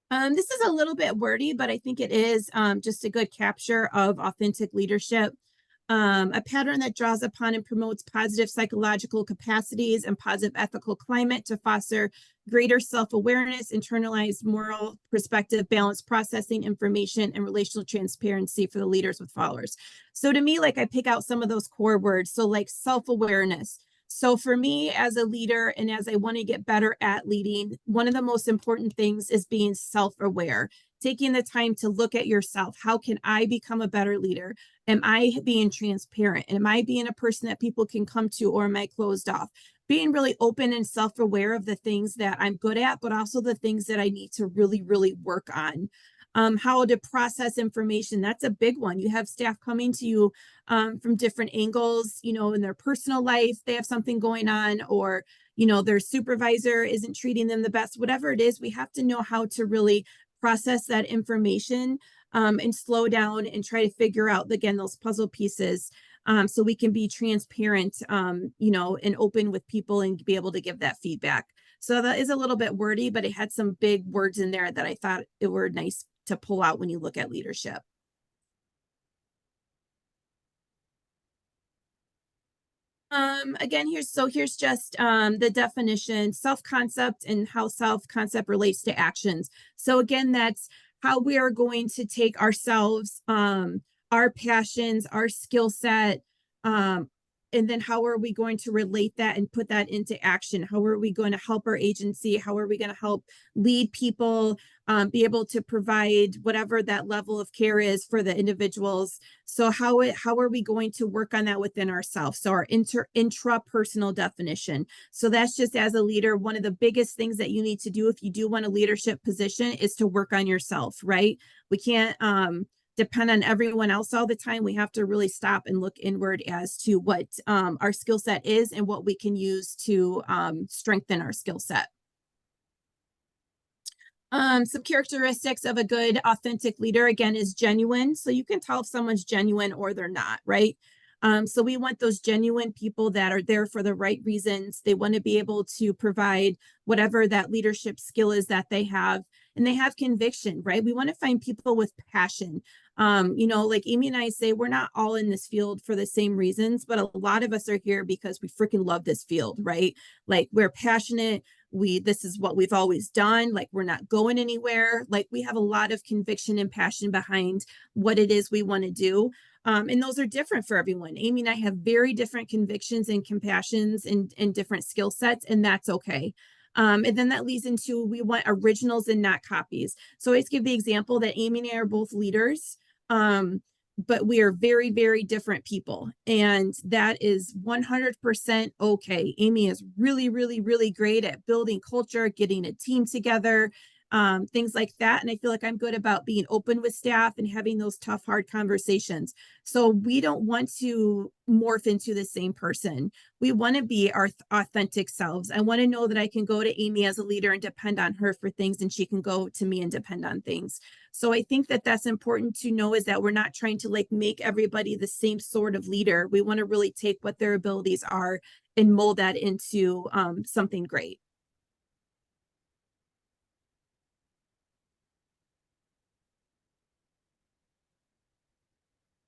This is a little bit wordy, but I think it is just a good capture of authentic leadership. A pattern that draws upon and promotes positive psychological capacities and positive ethical climate to foster greater self-awareness, internalized moral perspective, balanced processing information, and relational transparency for the leaders with followers. So to me, like, I pick out some of those core words. So like self-awareness. So for me as a leader, and as I want to get better at leading, one of the most important things is being self-aware, taking the time to look at yourself. How can I become a better leader? Am I being transparent? Am I being a person that people can come to, or am I closed off? Being really open and self-aware of the things that I'm good at, but also the things that I need to really, really work on. How to process information. That's a big one. You have staff coming to you from different angles, in their personal life, they have something going on, or, their supervisor isn't treating them the best, whatever it is. We have to know how to really process that information and slow down and try to figure out, again, those puzzle pieces so we can be transparent, and open with people and be able to give that feedback. So that is a little bit wordy, but it had some big words in there that I thought it were nice to pull out when you look at leadership. Again, here's just the definition, self-concept, and how self-concept relates to actions. So again, that's how we are going to take ourselves, our passions, our skill set, and then how are we going to relate that and put that into action? How are we going to help our agency? How are we going to help lead people, be able to provide whatever that level of care is for the individuals? So how are we going to work on that within ourselves? So our intrapersonal definition. So that's just, as a leader, one of the biggest things that you need to do if you do want a leadership position is to work on yourself, right? We can't depend on everyone else all the time. We have to really stop and look inward as to what our skill set is and what we can use to strengthen our skill set. Some characteristics of a good, authentic leader, again, is genuine. So you can tell if someone's genuine or they're not, right? So we want those genuine people that are there for the right reasons. They want to be able to provide whatever that leadership skill is that they have, and they have conviction, right? We want to find people with passion. Like Amy and I say, we're not all in this field for the same reasons, but a lot of us are here because we freaking love this field, right? Like, we're passionate. This is what we've always done. Like, we're not going anywhere. Like, we have a lot of conviction and passion behind what it is we want to do. And those are different for everyone. Amy and I have very different convictions and compassions and different skill sets, and that's okay. And then that leads into, we want originals and not copies. So I always give the example that Amy and I are both leaders, but we are very, very different people. And that is 100% okay. Amy is really, really, really great at building culture, getting a team together, things like that. And I feel like I'm good about being open with staff and having those tough, hard conversations. So we don't want to morph into the same person. We want to be our authentic selves. I want to know that I can go to Amy as a leader and depend on her for things, and she can go to me and depend on things. So I think that that's important to know, is that we're not trying to like make everybody the same sort of leader. We want to really take what their abilities are and mold that into something great.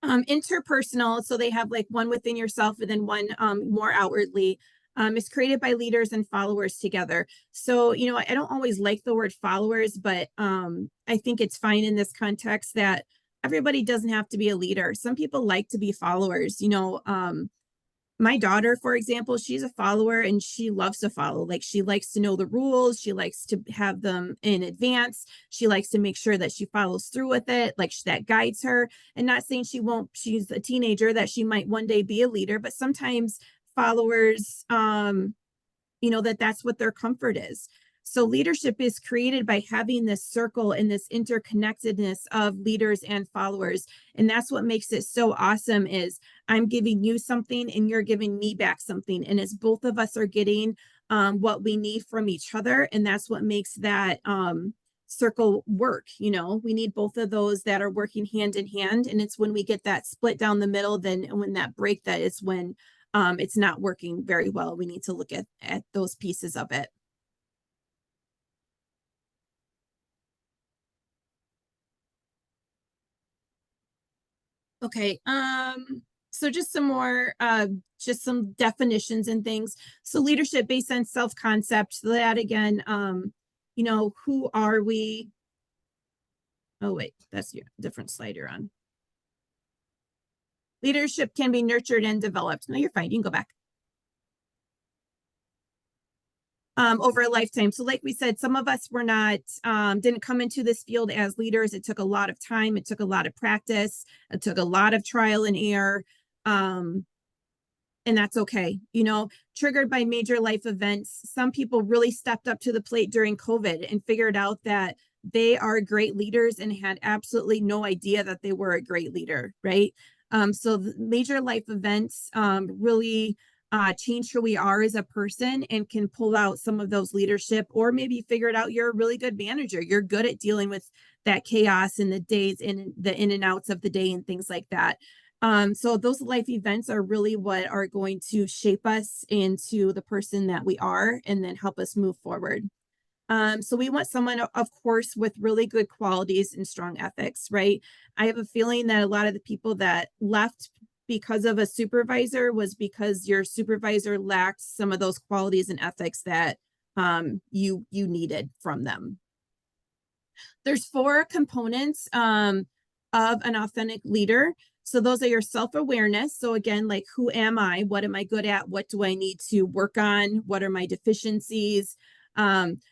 Interpersonal, so they have like one within yourself and then one more outwardly. Is created by leaders and followers together. So, I don't always like the word followers, but I think it's fine in this context that everybody doesn't have to be a leader. Some people like to be followers. my daughter, for example, she's a follower and she loves to follow. Like she likes to know the rules. She likes to have them in advance. She likes to make sure that she follows through with it. Like that guides her. And not saying she won't, she's a teenager, that she might one day be a leader, but sometimes followers, that's what their comfort is. So leadership is created by having this circle and this interconnectedness of leaders and followers. And that's what makes it so awesome is I'm giving you something and you're giving me back something. And as both of us are getting what we need from each other. And that's what makes that circle work. We need both of those that are working hand in hand. And it's when we get that split down the middle, then when that break, that is when it's not working very well. We need to look at those pieces of it. Okay, so just some more, just some definitions and things. So leadership based on self-concept, that again, who are we? Oh, wait, that's your different slide you're on. Leadership can be nurtured and developed. No, you're fine, you can go back. Over a lifetime. So like we said, some of us were not, didn't come into this field as leaders. It took a lot of time. It took a lot of practice. It took a lot of trial and error. And that's okay. Triggered by major life events, some people really stepped up to the plate during COVID and figured out that they are great leaders and had absolutely no idea that they were a great leader, right? So the major life events really change who we are as a person and can pull out some of those leadership, or maybe figured out you're a really good manager. You're good at dealing with that chaos in the days and the in and outs of the day and things like that. So those life events are really what are going to shape us into the person that we are and then help us move forward. So we want someone, of course, with really good qualities and strong ethics, right? I have a feeling that a lot of the people that left because of a supervisor was because your supervisor lacked some of those qualities and ethics that you needed from them. There's 4 components of an authentic leader. So those are your self-awareness. So again, like, who am I? What am I good at? What do I need to work on? What are my deficiencies?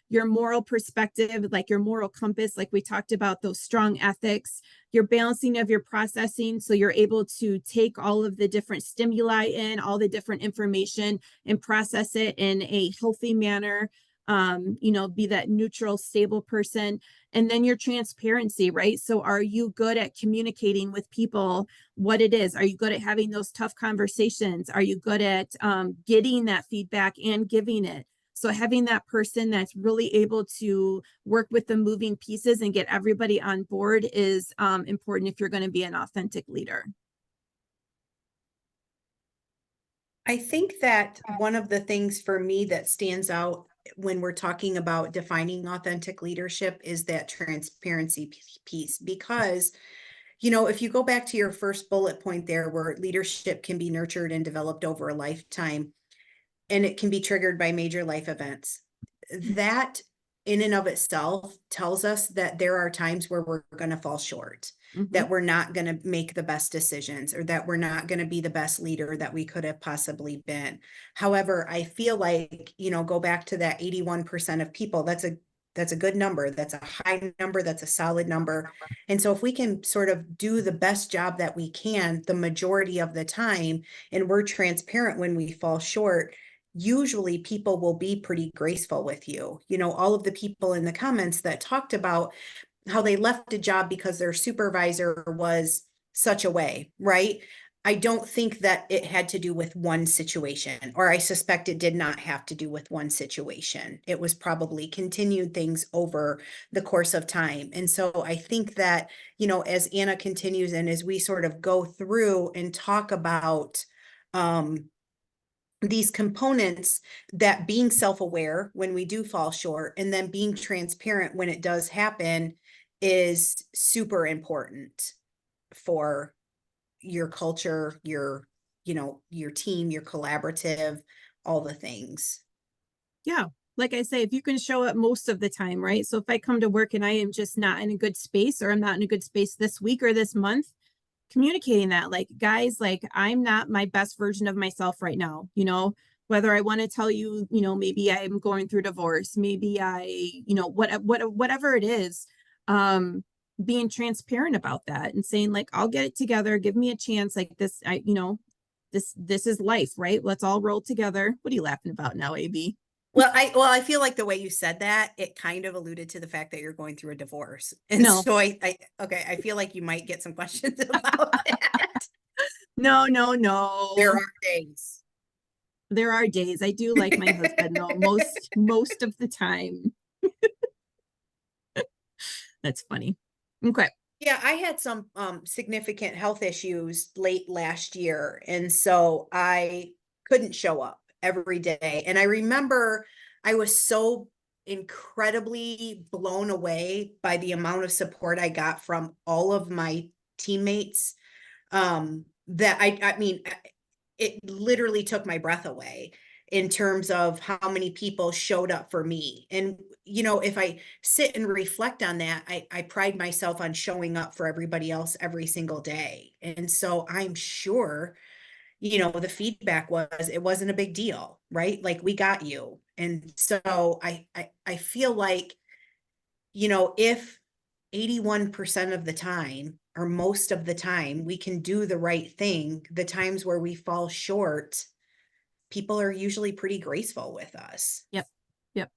Your moral perspective, like your moral compass, like we talked about, those strong ethics, your balancing of your processing. So you're able to take all of the different stimuli in, all the different information, and process it in a healthy manner. Be that neutral, stable person. And then your transparency, right? So are you good at communicating with people what it is? Are you good at having those tough conversations? Are you good at getting that feedback and giving it? So having that person that's really able to work with the moving pieces and get everybody on board is important if you're going to be an authentic leader. I think that one of the things for me that stands out when we're talking about defining authentic leadership is that transparency piece, because if you go back to your first bullet point there, where leadership can be nurtured and developed over a lifetime, and it can be triggered by major life events, that in and of itself tells us that there are times where we're going to fall short, that we're not going to make the best decisions, or that we're not going to be the best leader that we could have possibly been. However, I feel like, go back to that 81% of people, that's a good number. That's a high number. That's a solid number. And so if we can sort of do the best job that we can the majority of the time, and we're transparent when we fall short, usually people will be pretty graceful with you. All of the people in the comments that talked about how they left a job because their supervisor was such a way, right? I don't think that it had to do with one situation, or I suspect it did not have to do with one situation. It was probably continued things over the course of time. And so I think that, as Anna continues and as we sort of go through and talk about these components, that being self-aware when we do fall short and then being transparent when it does happen is super important for your culture, your team, your collaborative, all the things. Yeah. Like I say, if you can show up most of the time, right? So if I come to work and I am just not in a good space, or I'm not in a good space this week or this month, communicating that, like, guys, like, I'm not my best version of myself right now, you know, whether I want to tell you, you know, maybe I'm going through divorce, maybe you know, whatever it is, being transparent about that and saying like, I'll get it together, give me a chance, like this, you know, this is life, right? Let's all roll together. What are you laughing about now, AB? Well, I feel like the way you said that, it kind of alluded to the fact that you're going through a divorce. And No, so okay, I feel like you might get some questions about that. no. There are days. There are days. I do like my husband though, most of the time. That's funny. Okay. Yeah, I had some significant health issues late last year, and so I couldn't show up every day. And I remember I was so incredibly blown away by the amount of support I got from all of my teammates, that I mean, it literally took my breath away in terms of how many people showed up for me. And, you know, if I sit and reflect on that, I pride myself on showing up for everybody else every single day. And so I'm sure, you know, the feedback was it wasn't a big deal, right? Like we got you. And so I feel like, you know, if 81% of the time or most of the time we can do the right thing, the times where we fall short, people are usually pretty graceful with us. Yep. Yep.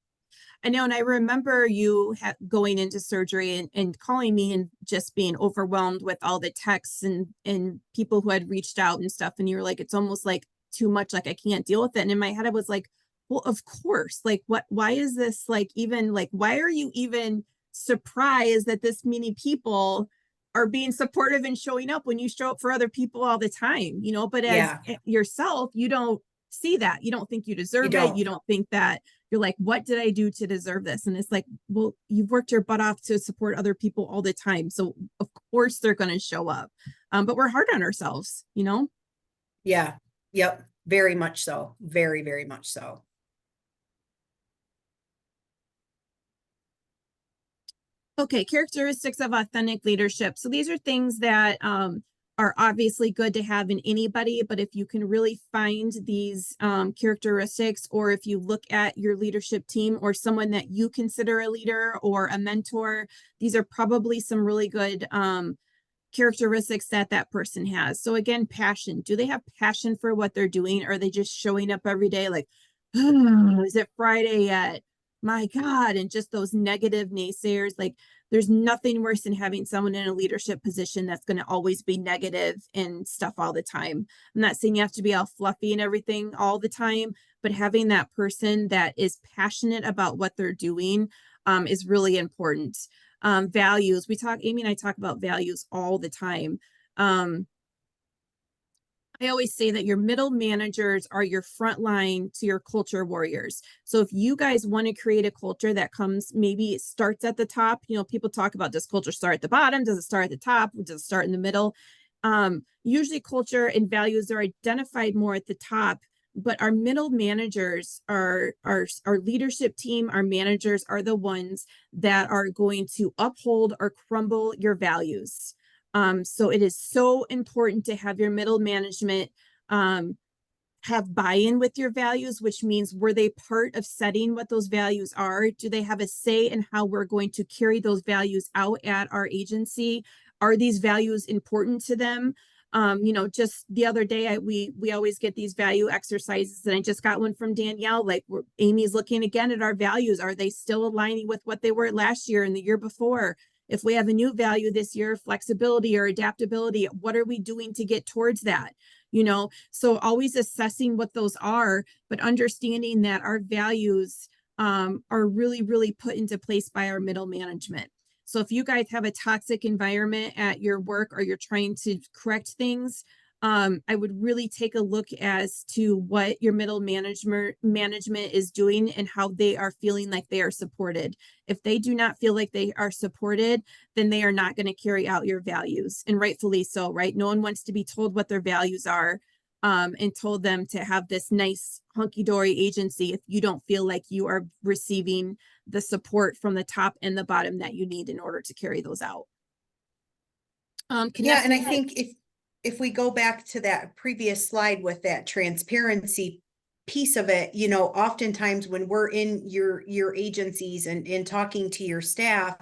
I know. And I remember you going into surgery and calling me and just being overwhelmed with all the texts and people who had reached out and stuff. And you were like, it's almost like too much, like I can't deal with it. And in my head, I was like, well, of course, like why is this like, even like, why are you even surprised that this many people are being supportive and showing up when you show up for other people all the time, you know? But as Yeah, yourself, you don't see that. You don't think you you deserve it. You don't. don't think that you're like, what did I do to deserve this? And it's like, well, you've worked your butt off to support other people all the time. So of course they're going to show up. But we're hard on ourselves, you know? Yeah. Yep. Very much so. Very, very much so. Okay, characteristics of authentic leadership. So these are things that are obviously good to have in anybody, but if you can really find these characteristics, or if you look at your leadership team or someone that you consider a leader or a mentor, these are probably some really good characteristics that that person has. So again, passion. Do they have passion for what they're doing? Or are they just showing up every day like, oh, is it Friday yet? My God. And just those negative naysayers. Like there's nothing worse than having someone in a leadership position that's going to always be negative and stuff all the time. I'm not saying you have to be all fluffy and everything all the time, but having that person that is passionate about what they're doing is really important. Values. Amy and I talk about values all the time. I always say that your middle managers are your front line to your culture warriors. So if you guys want to create a culture that comes, maybe it starts at the top, you know, people talk about, does culture start at the bottom? Does it start at the top? Does it start in the middle? Usually culture and values are identified more at the top, but our middle managers, our leadership team, our managers are the ones that are going to uphold or crumble your values. So it is so important to have your middle management have buy-in with your values, which means were they part of setting what those values are? Do they have a say in how we're going to carry those values out at our agency? Are these values important to them? You know, just the other day, we always get these value exercises, and I just got one from Danielle. Like, Amy's looking again at our values. Are they still aligning with what they were last year and the year before? If we have a new value this year, flexibility or adaptability, what are we doing to get towards that? You know, so always assessing what those are, but understanding that our values are really, really put into place by our middle management. So if you guys have a toxic environment at your work or you're trying to correct things, I would really take a look as to what your middle management is doing and how they are feeling like they are supported. If they do not feel like they are supported, then they are not going to carry out your values, and rightfully so, right? No one wants to be told what their values are and told them to have this nice hunky-dory agency if you don't feel like you are receiving the support from the top and the bottom that you need in order to carry those out. Yeah, and I think if we go back to that previous slide with that transparency piece of it, you know, oftentimes when we're in your agencies and in talking to your staff,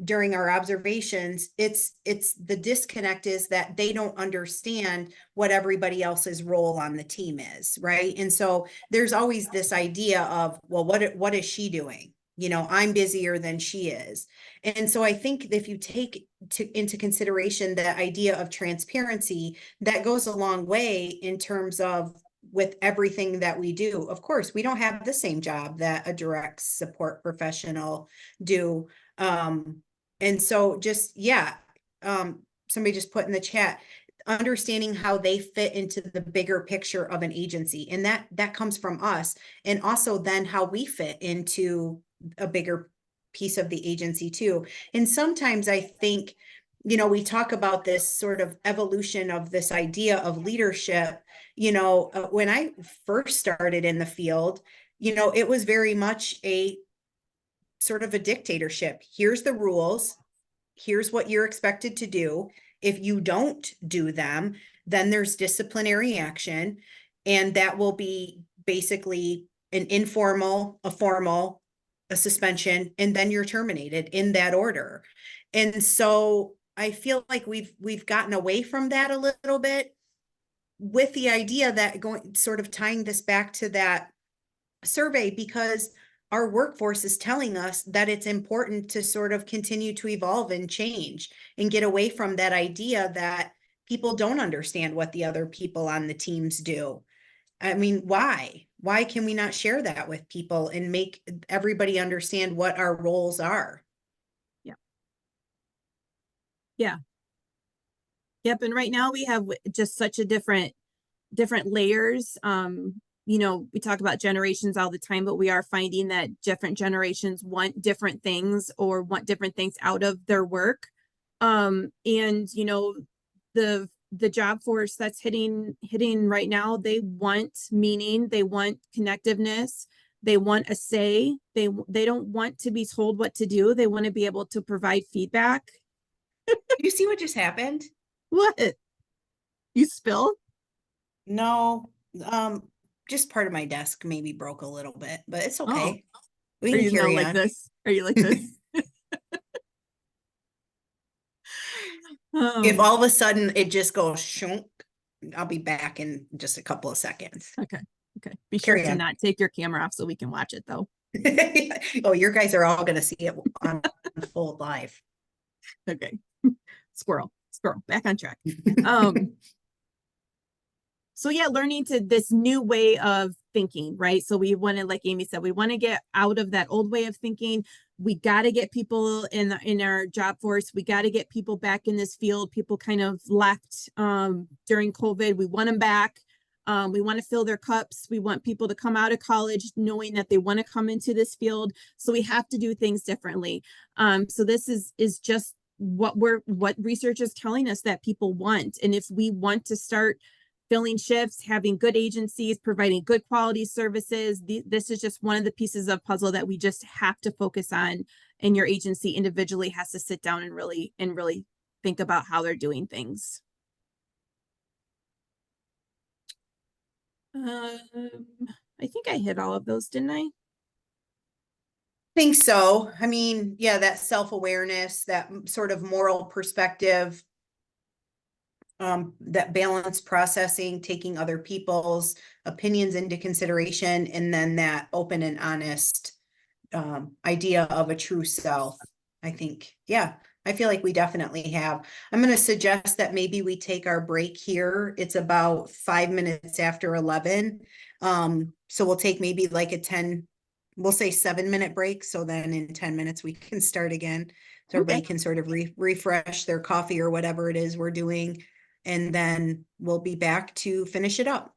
during our observations, it's the disconnect is that they don't understand what everybody else's role on the team is, right? And so there's always this idea of, well, what is she doing? You know, I'm busier than she is. And so I think if you take into consideration the idea of transparency, that goes a long way in terms of with everything that we do. Of course, we don't have the same job that a direct support professional do. And so just, yeah, somebody just put in the chat, understanding how they fit into the bigger picture of an agency. And that comes from us. And also then how we fit into a bigger piece of the agency too. And sometimes I think, you know, we talk about this sort of evolution of this idea of leadership. You know, when I first started in the field, you know, it was very much a sort of a dictatorship. Here's the rules. Here's what you're expected to do. If you don't do them, then there's disciplinary action. And that will be basically an informal, a formal, a suspension, and then you're terminated in that order. And so I feel like we've gotten away from that a little bit, with the idea that going sort of tying this back to that survey, because our workforce is telling us that it's important to sort of continue to evolve and change and get away from that idea that people don't understand what the other people on the teams do. I mean, why? Why can we not share that with people and make everybody understand what our roles are? Yeah. Yeah. Yep. And right now we have just such a different layers. You know, we talk about generations all the time, but we are finding that different generations want different things or want different things out of their work. And you know, the job force that's hitting right now, they want meaning, they want connectiveness, they want a say, they don't want to be told what to do, they want to be able to provide feedback. You see what just happened? What? You spilled? No, just part of my desk maybe broke a little bit, but it's Oh, okay. We are can you now carry like on. this? Are you like this? If Um, all of a sudden it just goes shunk, I'll be back in just a couple of seconds. okay. Okay. Be sure Carry to on. not take your camera off so we can watch it though. Oh, your guys are all gonna see it on full live. Okay. Squirrel, back on track. Um, so yeah, learning to this new way of thinking, right? So we want to, like Amy said, we want to get out of that old way of thinking. We got to get people in our job force. We got to get people back in this field. People kind of left during COVID. We want them back. We want to fill their cups. We want people to come out of college knowing that they want to come into this field. So we have to do things differently. So this is just what research is telling us that people want. And if we want to start filling shifts, having good agencies, providing good quality services, this is just one of the pieces of puzzle that we just have to focus on. And your agency individually has to sit down and really think about how they're doing things. I think I hit all of those, didn't I? Think so. I mean, yeah, that self-awareness, that sort of moral perspective, that balance processing, taking other people's opinions into consideration, and then that open and honest idea of a true self. I think, yeah, I feel like we definitely have. I'm going to suggest that maybe we take our break here. It's about 5 minutes after 11. So we'll take maybe like a 10, we'll say 7-minute break. So then in 10 minutes we can start again. So everybody Okay. can sort of refresh their coffee or whatever it is we're doing. And then we'll be back to finish it up.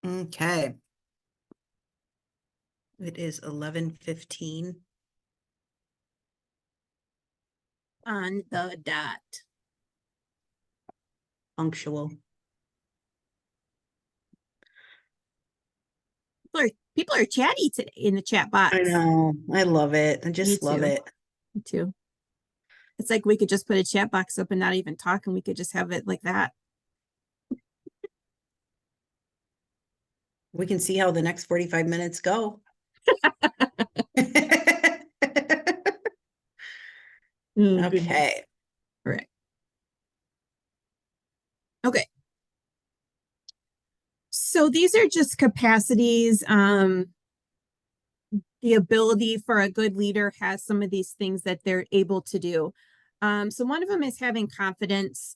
Okay. It is 11:15. On the dot. Punctual. People are chatty today in the chat box. I know. I love it. I Me just love too. it. Me too. It's like we could just put a chat box up and not even talk, and we could just have it like that. We can see how the next 45 minutes go. Oh, goodness. Okay. All right. Okay. So these are just capacities. The ability for a good leader has some of these things that they're able to do. So one of them is having confidence.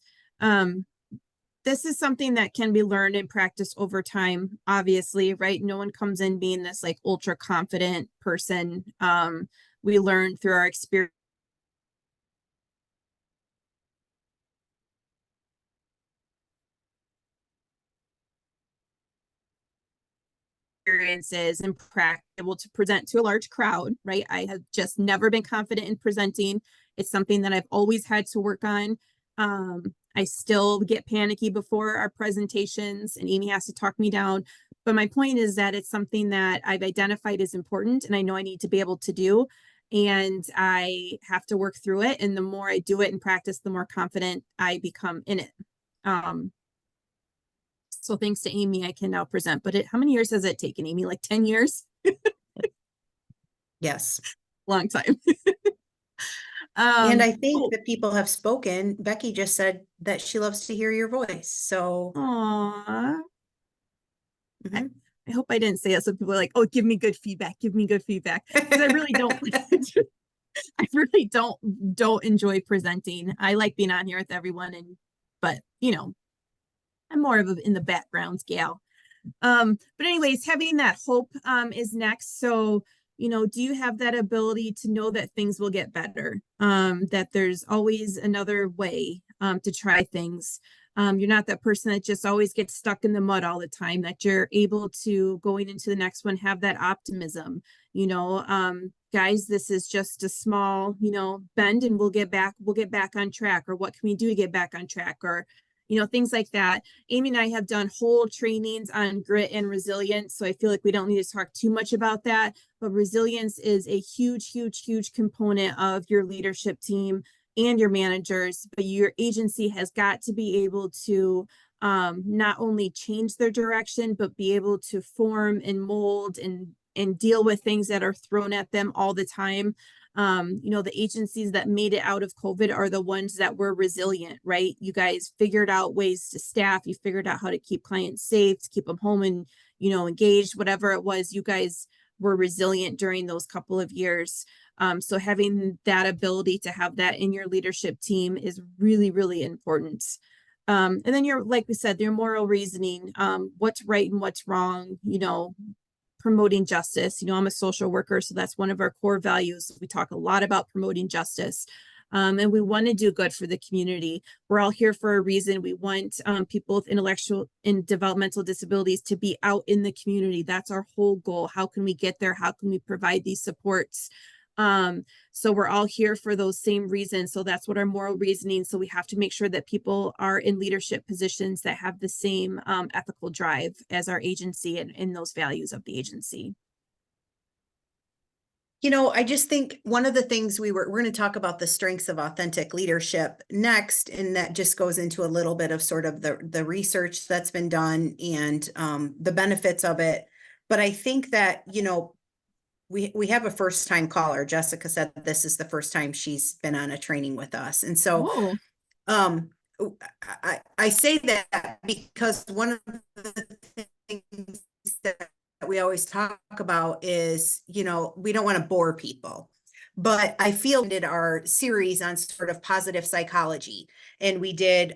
This is something that can be learned and practiced over time, obviously, right? No one comes in being this like ultra confident person. We learn through our experience. Experiences and able to present to a large crowd, right? I have just never been confident in presenting. It's something that I've always had to work on. I still get panicky before our presentations, and Amy has to talk me down. But my point is that it's something that I've identified as important, and I know I need to be able to do. And I have to work through it. And the more I do it and practice, the more confident I become in it. So thanks to Amy, I can now present. But how many years has it taken, Amy? Like 10 years? Yes. Long time. And I think that people have spoken. Becky just said that she loves to hear your voice. So Aw. mhm. I hope I didn't say that. So people are like, oh, give me good feedback. Give me good feedback. Because I really don't. I really don't enjoy presenting. I like being on here with everyone, but you know, I'm more of a in the backgrounds gal. But anyways, having that hope is next. So, do you have that ability to know that things will get better? That there's always another way to try things. You're not that person that just always gets stuck in the mud all the time, that you're able to going into the next one, have that optimism, guys, this is just a small, bend and we'll get back on track, or what can we do to get back on track, or things like that. Amy and I have done whole trainings on grit and resilience, so I feel like we don't need to talk too much about that. But resilience is a huge, huge, huge component of your leadership team and your managers. But your agency has got to be able to not only change their direction, but be able to form and mold and deal with things that are thrown at them all the time. The agencies that made it out of COVID are the ones that were resilient, right? You guys figured out ways to staff, you figured out how to keep clients safe, to keep them home and, engaged, whatever it was, you guys were resilient during those couple of years. So having that ability to have that in your leadership team is really, really important. And then like we said, your moral reasoning, what's right and what's wrong, promoting justice. I'm a social worker, so that's one of our core values. We talk a lot about promoting justice. And we want to do good for the community. We're all here for a reason. We want people with intellectual and developmental disabilities to be out in the community. That's our whole goal. How can we get there? How can we provide these supports? So we're all here for those same reasons. So that's what our moral reasoning. So we have to make sure that people are in leadership positions that have the same ethical drive as our agency and in those values of the agency. I just think one of the things we're going to talk about the strengths of authentic leadership next, and that just goes into a little bit of sort of the research that's been done and the benefits of it. But I think that, we have a first time caller. Jessica said this is the first time she's been on a training with us. And so I say that because one of the things that we always talk about is, we don't want to bore people. But I feel we did our series on sort of positive psychology, and we did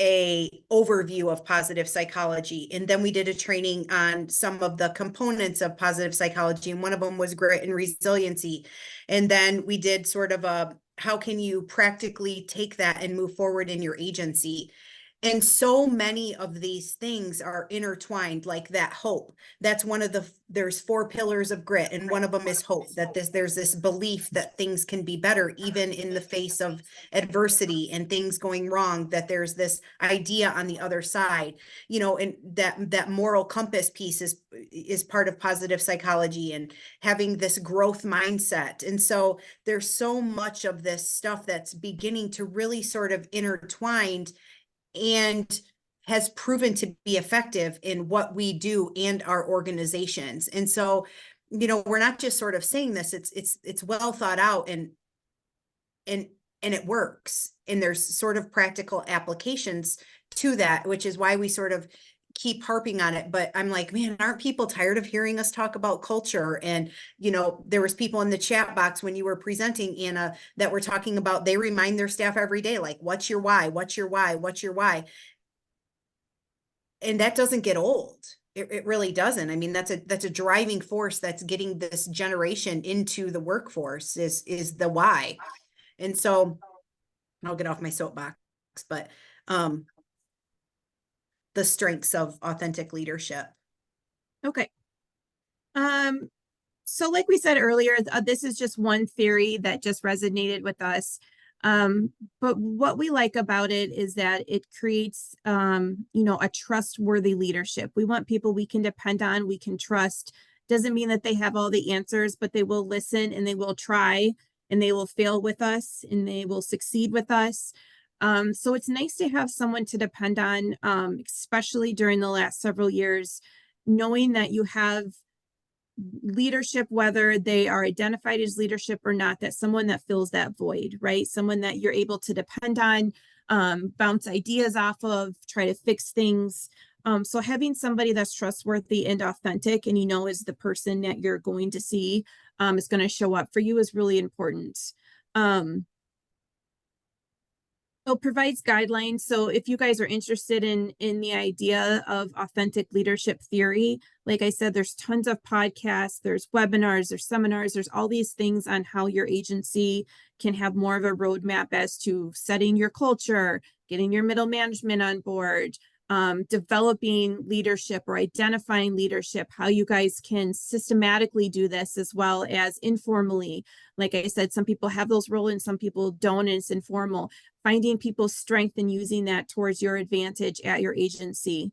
a overview of positive psychology. And then we did a training on some of the components of positive psychology. And one of them was grit and resiliency. And then we did sort of how can you practically take that and move forward in your agency? And so many of these things are intertwined, like that hope. That's one of there's 4 pillars of grit, and one of them is hope, that there's this belief that things can be better, even in the face of adversity and things going wrong, that there's this idea on the other side, you know, and that moral compass piece is part of positive psychology, and having this growth mindset. And so there's so much of this stuff that's beginning to really sort of intertwined, and has proven to be effective in what we do and our organizations. And so, you know, we're not just sort of saying this, it's well thought out, and it works. And there's sort of practical applications to that, which is why we sort of keep harping on it. But I'm like, man, aren't people tired of hearing us talk about culture? And, you know, there was people in the chat box when you were presenting, Anna, that were talking about, they remind their staff every day, like, what's your why? What's your why? What's your why? And that doesn't get old. It really doesn't. I mean, that's a driving force that's getting this generation into the workforce, is the why. And so I'll get off my soapbox, but the strengths of authentic leadership. Okay. So like we said earlier, this is just one theory that just resonated with us. But what we like about it is that it creates, you know, a trustworthy leadership. We want people we can depend on, we can trust. Doesn't mean that they have all the answers, but they will listen, and they will try, and they will fail with us, and they will succeed with us. So it's nice to have someone to depend on, especially during the last several years, knowing that you have leadership, whether they are identified as leadership or not, that someone that fills that void, right? Someone that you're able to depend on, bounce ideas off of, try to fix things. So having somebody that's trustworthy and authentic, and you know is the person that you're going to see is going to show up for you, is really important. It provides guidelines. So if you guys are interested in the idea of authentic leadership theory, like I said, there's tons of podcasts, there's webinars, there's seminars, there's all these things on how your agency can have more of a roadmap as to setting your culture, getting your middle management on board, developing leadership or identifying leadership, how you guys can systematically do this as well as informally. Like I said, some people have those roles and some people don't, and it's informal. Finding people's strength and using that towards your advantage at your agency.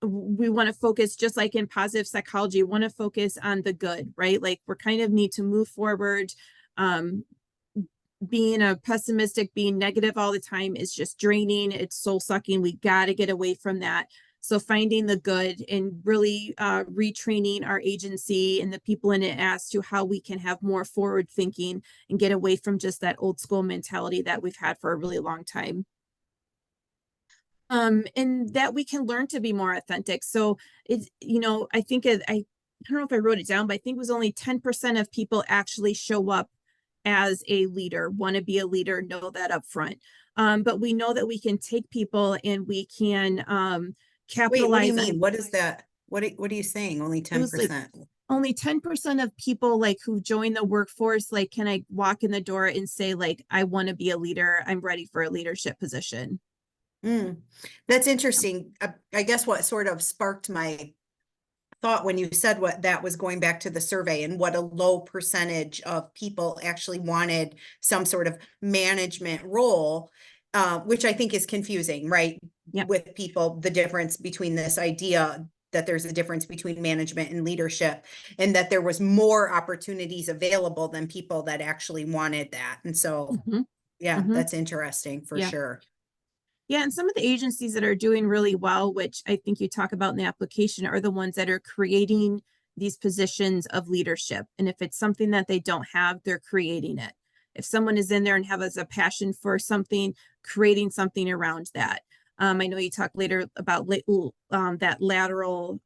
We want to focus, just like in positive psychology, want to focus on the good, right? Like we're kind of need to move forward. Being a pessimistic, being negative all the time is just draining. It's soul sucking. We got to get away from that. So finding the good and really retraining our agency and the people in it as to how we can have more forward thinking and get away from just that old school mentality that we've had for a really long time. And that we can learn to be more authentic. So it's, you know, I think I don't know if I wrote it down, but I think it was only 10% of people actually show up as a leader, want to be a leader, know that up front. But we know that we can take people and we can capitalize. Wait, what do you mean? What is that? What are you saying? Only 10%? Like, only 10% of people like who join the workforce, like, can I walk in the door and say, like, I want to be a leader, I'm ready for a leadership position. That's interesting. I guess what sort of sparked my thought when you said what that was, going back to the survey and what a low percentage of people actually wanted some sort of management role, which I think is confusing, right? Yep. With people, the difference between this idea that there's a difference between management and leadership, and that there was more opportunities available than people that actually wanted that. And so, yeah, that's interesting for sure. Yeah, and some of the agencies that are doing really well, which I think you talk about in the application, are the ones that are creating these positions of leadership. And if it's something that they don't have, they're creating it. If someone is in there and has a passion for something, creating something around that. I know you talk later about that lateral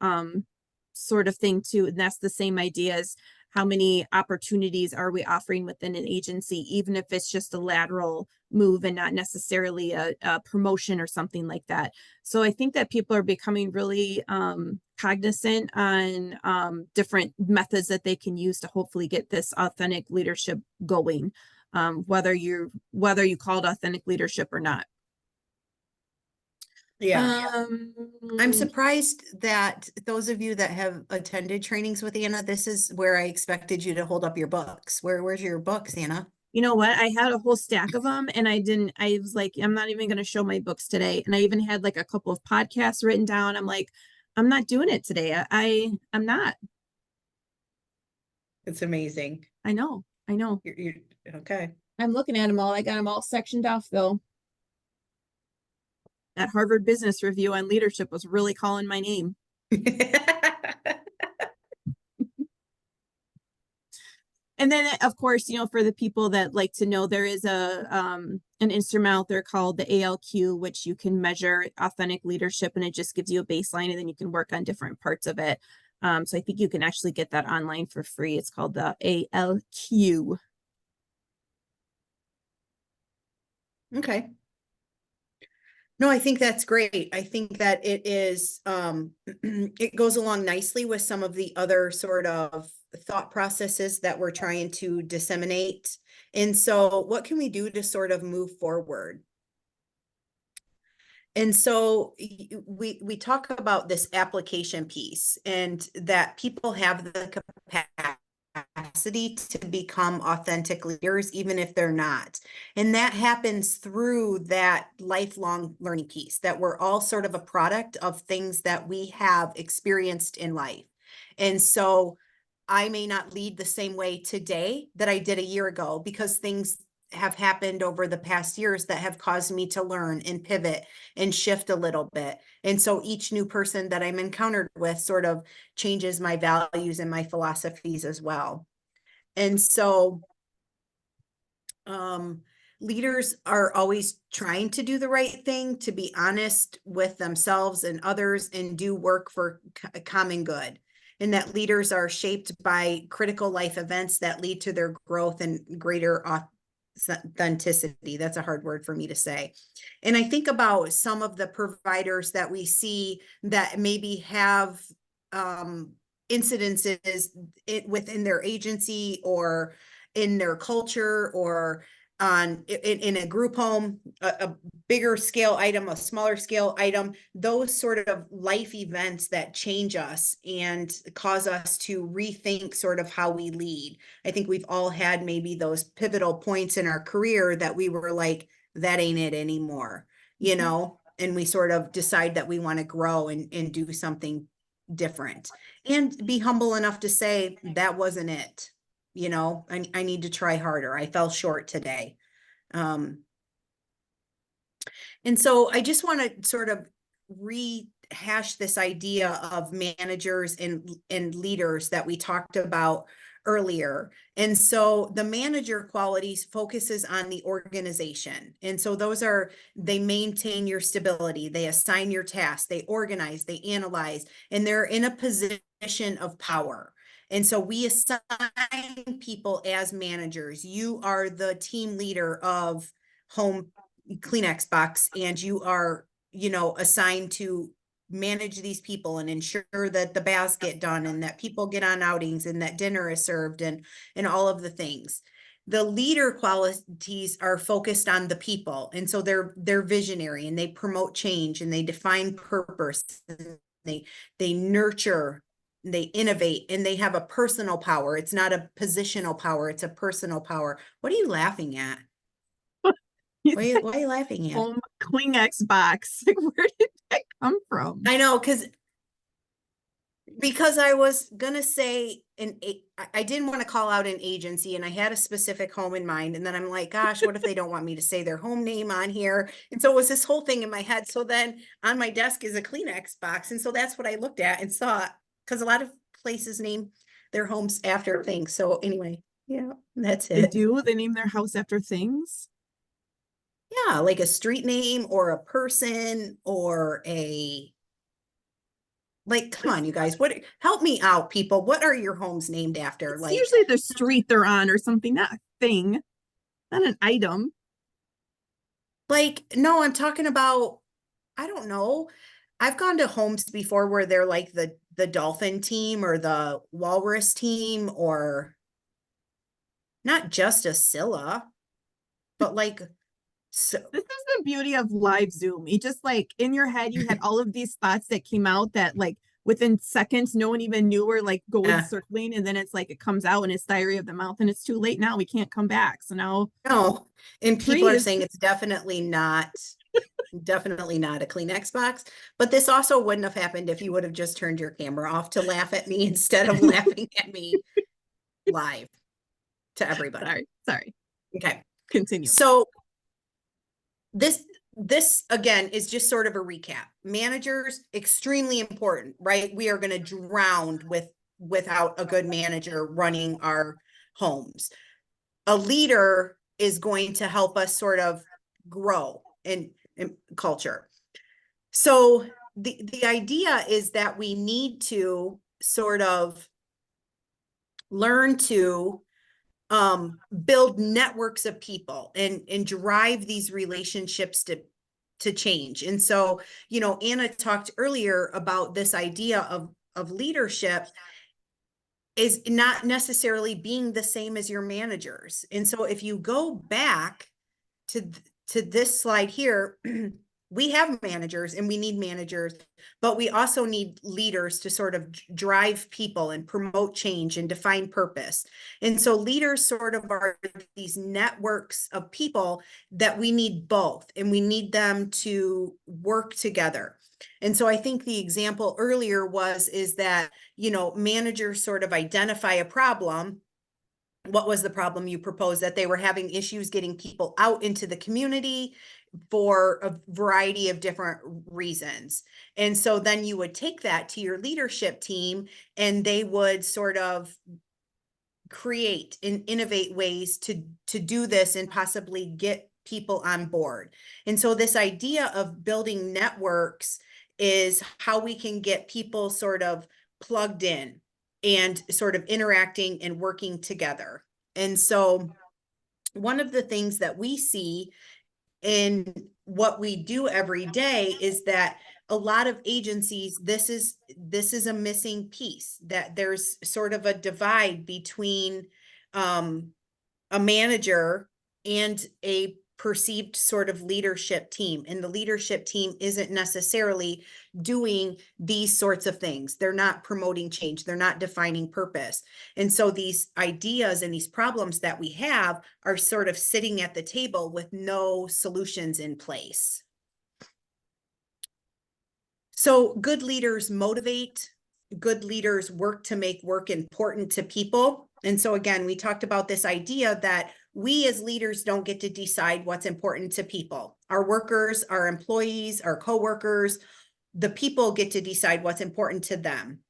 sort of thing too, and that's the same idea as how many opportunities are we offering within an agency, even if it's just a lateral move and not necessarily a promotion or something like that. So I think that people are becoming really cognizant on different methods that they can use to hopefully get this authentic leadership going, whether you call it authentic leadership or not. Yeah. I'm Um, surprised that those of you that have attended trainings with Anna, this is where I expected you to hold up your books. Where's your books, Anna? you know what? I had a whole stack of them and I was like, I'm not even going to show my books today. And I even had like a couple of podcasts written down. I'm like, I'm not doing it today. I'm not. It's amazing. I know. I know. You're okay. I'm looking at them all. I got them all sectioned off though. That Harvard Business Review on leadership was really calling my name. And then of course, for the people that like to know, there is an instrument out there called the ALQ, which you can measure authentic leadership, and it just gives you a baseline and then you can work on different parts of it. So I think you can actually get that online for free. It's called the ALQ. Okay. No, I think that's great. I think that it is, it goes along nicely with some of the other sort of thought processes that we're trying to disseminate. And so what can we do to sort of move forward? And so we talk about this application piece and that people have the capacity to become authentic leaders, even if they're not. And that happens through that lifelong learning piece, that we're all sort of a product of things that we have experienced in life. And so I may not lead the same way today that I did a year ago because things have happened over the past years that have caused me to learn and pivot and shift a little bit. And so each new person that I'm encountered with sort of changes my values and my philosophies as well. And so leaders are always trying to do the right thing, to be honest with themselves and others, and do work for common good. And that leaders are shaped by critical life events that lead to their growth and greater authenticity. That's a hard word for me to say. And I think about some of the providers that we see that maybe have incidences within their agency or in their culture or in a group home, a bigger scale item, a smaller scale item, those sort of life events that change us and cause us to rethink sort of how we lead. I think we've all had maybe those pivotal points in our career that we were like, that ain't it anymore, and we sort of decide that we want to grow and do something different and be humble enough to say that wasn't it. I need to try harder. I fell short today. And so I just want to sort of rehash this idea of managers and leaders that we talked about earlier. And so the manager qualities focuses on the organization. And so they maintain your stability, they assign your tasks, they organize, they analyze, and they're in a position of power. And so we assign people as managers. You are the team leader of home Kleenex box, and you are, assigned to manage these people and ensure that the baths get done and that people get on outings and that dinner is served and all of the things. The leader qualities are focused on the people. And so they're visionary and they promote change and they define purpose. And they nurture, they innovate, and they have a personal power. It's not a positional power, it's a personal power. What are you laughing at? Why are you laughing at? Home Kleenex box. Like, where did that come from? I know, because I was gonna say I didn't want to call out an agency, and I had a specific home in mind, and then I'm like, gosh, what if they don't want me to say their home name on here? And so it was this whole thing in my head. So then on my desk is a Kleenex box, and so that's what I looked at and saw, because a lot of places name their homes after things. So anyway, yeah, that's They it. do. They name their house after things. Yeah, like a street name or a person or come on, you guys, help me out, people. What are your homes named after? It's usually the street they're on or something, not a thing, not an item. No, I'm talking about, I don't know. I've gone to homes before where they're like the dolphin team or the walrus team, or not just a Scylla, but This is the beauty of live Zoom. You just like in your head, you had all of these thoughts that came out that like within seconds, no one even knew were like going Yeah. circling. And then it's like it comes out and it's diarrhea of the mouth and it's too late now. We can't come back. So now No, and people are breathe. saying it's definitely not a Kleenex box. But this also wouldn't have happened if you would have just turned your camera off to laugh at me instead of laughing at me live to everybody. Sorry. Okay. Continue. So this again is just sort of a recap. Managers, extremely important, right? We are going to drown without a good manager running our homes. A leader is going to help us sort of grow in culture. So the idea is that we need to sort of learn to build networks of people and drive these relationships to change. And so, you know, Anna talked earlier about this idea of leadership is not necessarily being the same as your managers. And so if you go back to this slide here, we have managers and we need managers, but we also need leaders to sort of drive people and promote change and define purpose. And so leaders sort of are these networks of people that we need both, and we need them to work together. And so I think the example earlier is that, you know, managers sort of identify a problem. What was the problem you proposed? That they were having issues getting people out into the community for a variety of different reasons. And so then you would take that to your leadership team and they would sort of create and innovate ways to do this and possibly get people on board. And so this idea of building networks is how we can get people sort of plugged in and sort of interacting and working together. And so one of the things that we see in what we do every day is that a lot of agencies, this is a missing piece, that there's sort of a divide between a manager and a perceived sort of leadership team. And the leadership team isn't necessarily doing these sorts of things. They're not promoting change. They're not defining purpose. And so these ideas and these problems that we have are sort of sitting at the table with no solutions in place. So good leaders motivate, good leaders work to make work important to people. And so again, we talked about this idea that we as leaders don't get to decide what's important to people. Our workers, our employees, our coworkers, the people get to decide what's important to them.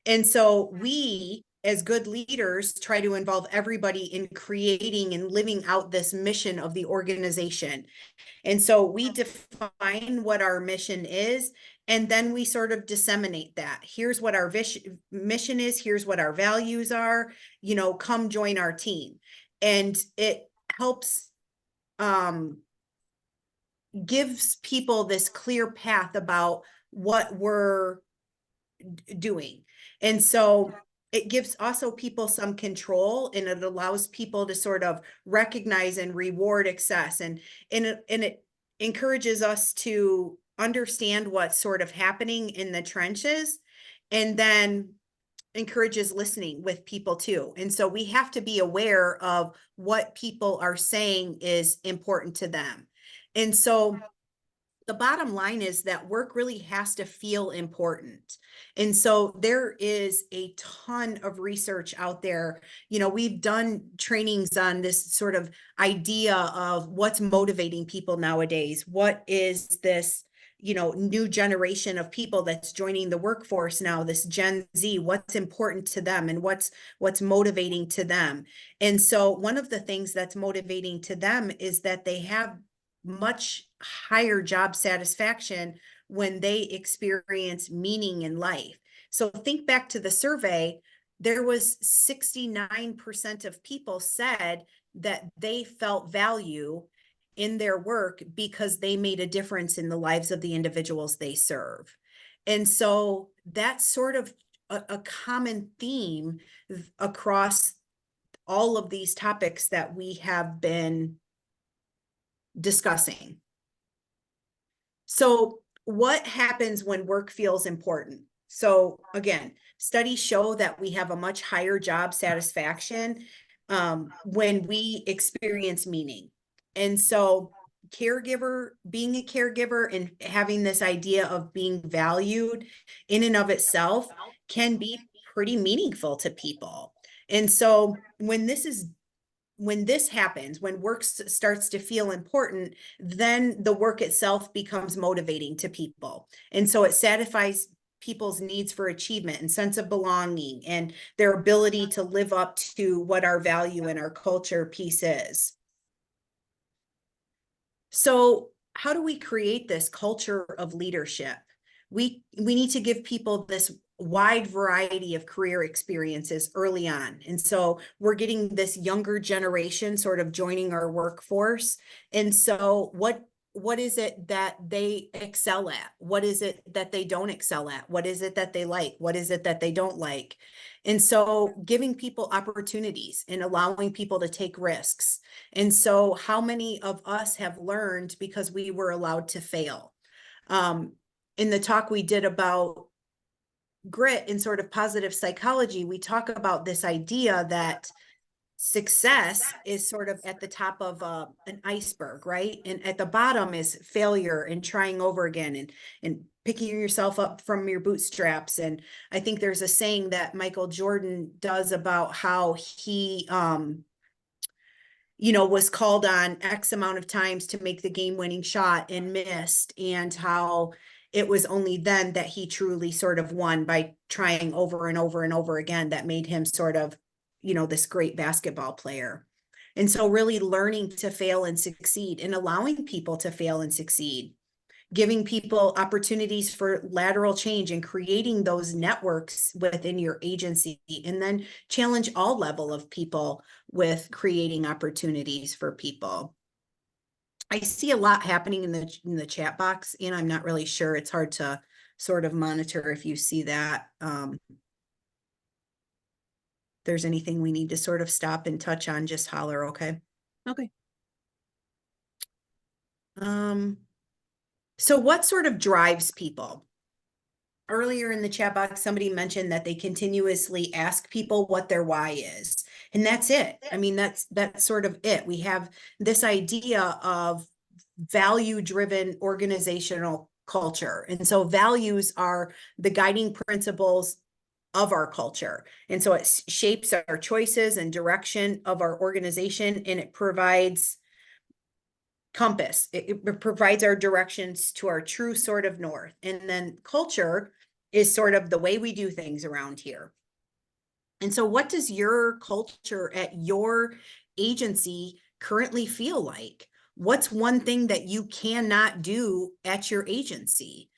And so we, as good leaders, try to involve everybody in creating and living out this mission of the organization. And so we define what our mission is, and then we sort of disseminate that. Here's what our mission is. Here's what our values are. You know, come join our team. And it helps, gives people this clear path about what we're doing. And so it gives also people some control, and it allows people to sort of recognize and reward success. And it encourages us to understand what's sort of happening in the trenches, and then encourages listening with people too. And so we have to be aware of what people are saying is important to them. And so the bottom line is that work really has to feel important. And so there is a ton of research out there. You know, we've done trainings on this sort of idea of what's motivating people nowadays. What is this, you know, new generation of people that's joining the workforce now, this Gen Z, what's important to them and what's motivating to them. And so one of the things that's motivating to them is that they have much higher job satisfaction when they experience meaning in life. So think back to the survey, there was 69% of people said that they felt value in their work because they made a difference in the lives of the individuals they serve. And so that's sort of a common theme across all of these topics that we have been discussing. So what happens when work feels important? So again, studies show that we have a much higher job satisfaction when we experience meaning. And so being a caregiver and having this idea of being valued in and of itself can be pretty meaningful to people. And so when this happens, when work starts to feel important, then the work itself becomes motivating to people. And so it satisfies people's needs for achievement and sense of belonging and their ability to live up to what our value and our culture piece is. So how do we create this culture of leadership? We need to give people this wide variety of career experiences early on. And so we're getting this younger generation sort of joining our workforce. And so what is it that they excel at? What is it that they don't excel at? What is it that they like? What is it that they don't like? And so giving people opportunities and allowing people to take risks. And so how many of us have learned because we were allowed to fail? In the talk we did about grit and sort of positive psychology, we talk about this idea that success is sort of at the top of an iceberg, right? And at the bottom is failure and trying over again and picking yourself up from your bootstraps. And I think there's a saying that Michael Jordan does about how he was called on X amount of times to make the game-winning shot and missed, and how it was only then that he truly sort of won by trying over and over and over again that made him sort of, this great basketball player. And so really learning to fail and succeed and allowing people to fail and succeed, giving people opportunities for lateral change and creating those networks within your agency, and then challenge all level of people with creating opportunities for people. I see a lot happening in the chat box, and I'm not really sure. It's hard to sort of monitor if you see that. There's anything we need to sort of stop and touch on, just holler, okay? Okay. So what sort of drives people? Earlier in the chat box, somebody mentioned that they continuously ask people what their why is. And that's it. I mean, that's sort of it. We have this idea of value-driven organizational culture. And so values are the guiding principles of our culture. And so it shapes our choices and direction of our organization, and it provides compass. It provides our directions to our true sort of north. And then culture is sort of the way we do things around here. And so what does your culture at your agency currently feel like? What's one thing that you cannot do at your agency?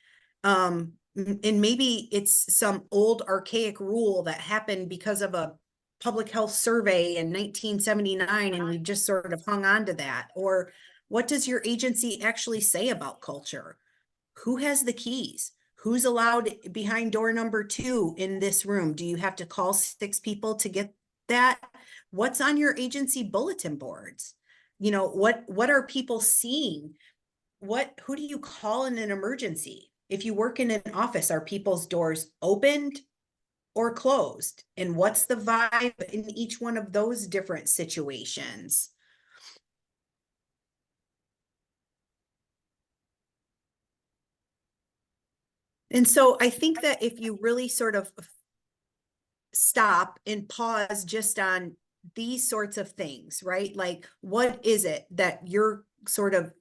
And maybe it's some old archaic rule that happened because of a public health survey in 1979, and we just sort of hung on to that. Or what does your agency actually say about culture? Who has the keys? Who's allowed behind door number 2 in this room? Do you have to call 6 people to get that? What's on your agency bulletin boards? What are people seeing? Who do you call in an emergency? If you work in an office, are people's doors opened or closed? And what's the vibe in each one of those different situations? And so I think that if you really sort of stop and pause just on these sorts of things, right? Like, what is it that your sort of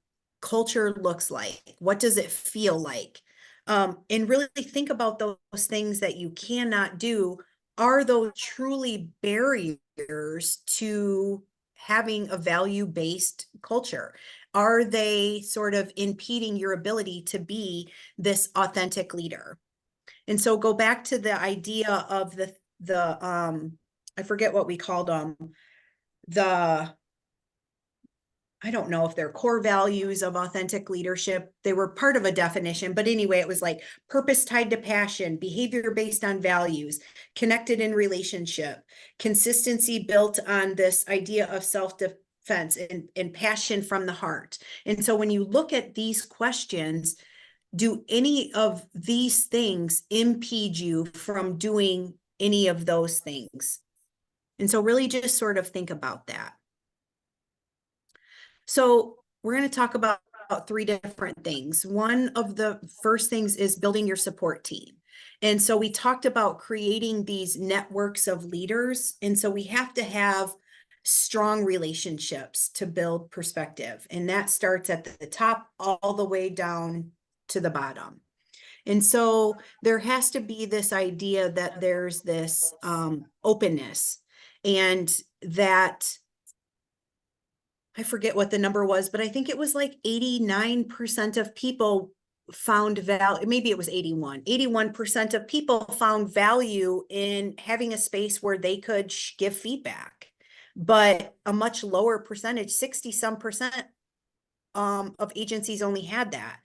culture looks like? What does it feel like? And really think about those things that you cannot do. Are those truly barriers to having a value-based culture? Are they sort of impeding your ability to be this authentic leader? And so go back to the idea of the I forget what we called them, I don't know if they're core values of authentic leadership. They were part of a definition, but anyway, it was like purpose tied to passion, behavior based on values, connected in relationship, consistency built on this idea of self-defense, and passion from the heart. And so when you look at these questions, do any of these things impede you from doing any of those things? And so really just sort of think about that. So we're going to talk about three different things. One of the first things is building your support team. And so we talked about creating these networks of leaders. And so we have to have strong relationships to build perspective. And that starts at the top all the way down to the bottom. And so there has to be this idea that there's this openness, and that I forget what the number was, but I think it was like 89% of people found value. Maybe it was 81% of people found value in having a space where they could give feedback, but a much lower percentage, 60 some percent of agencies only had that.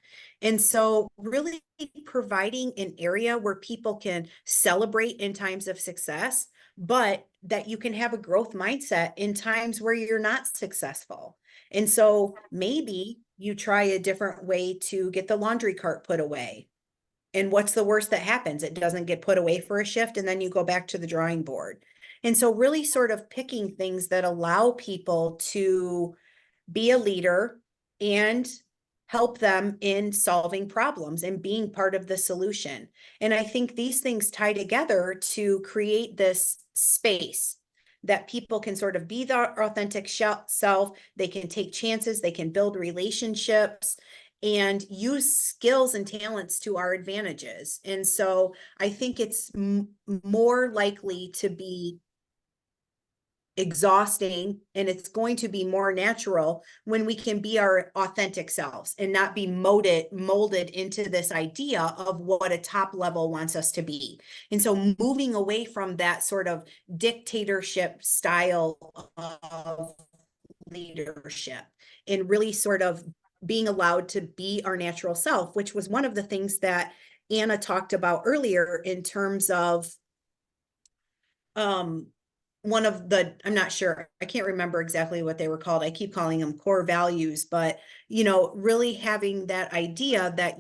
And so really providing an area where people can celebrate in times of success, but that you can have a growth mindset in times where you're not successful. And so maybe you try a different way to get the laundry cart put away. And what's the worst that happens? It doesn't get put away for a shift, and then you go back to the drawing board. And so really sort of picking things that allow people to be a leader and help them in solving problems and being part of the solution. And I think these things tie together to create this space that people can sort of be their authentic self. They can take chances, they can build relationships and use skills and talents to our advantages. And so I think it's more likely to be exhausting, and it's going to be more natural when we can be our authentic selves and not be molded into this idea of what a top level wants us to be. And so moving away from that sort of dictatorship style of leadership and really sort of being allowed to be our natural self, which was one of the things that Anna talked about earlier in terms of one of the, I'm not sure, I can't remember exactly what they were called. I keep calling them core values, but really having that idea that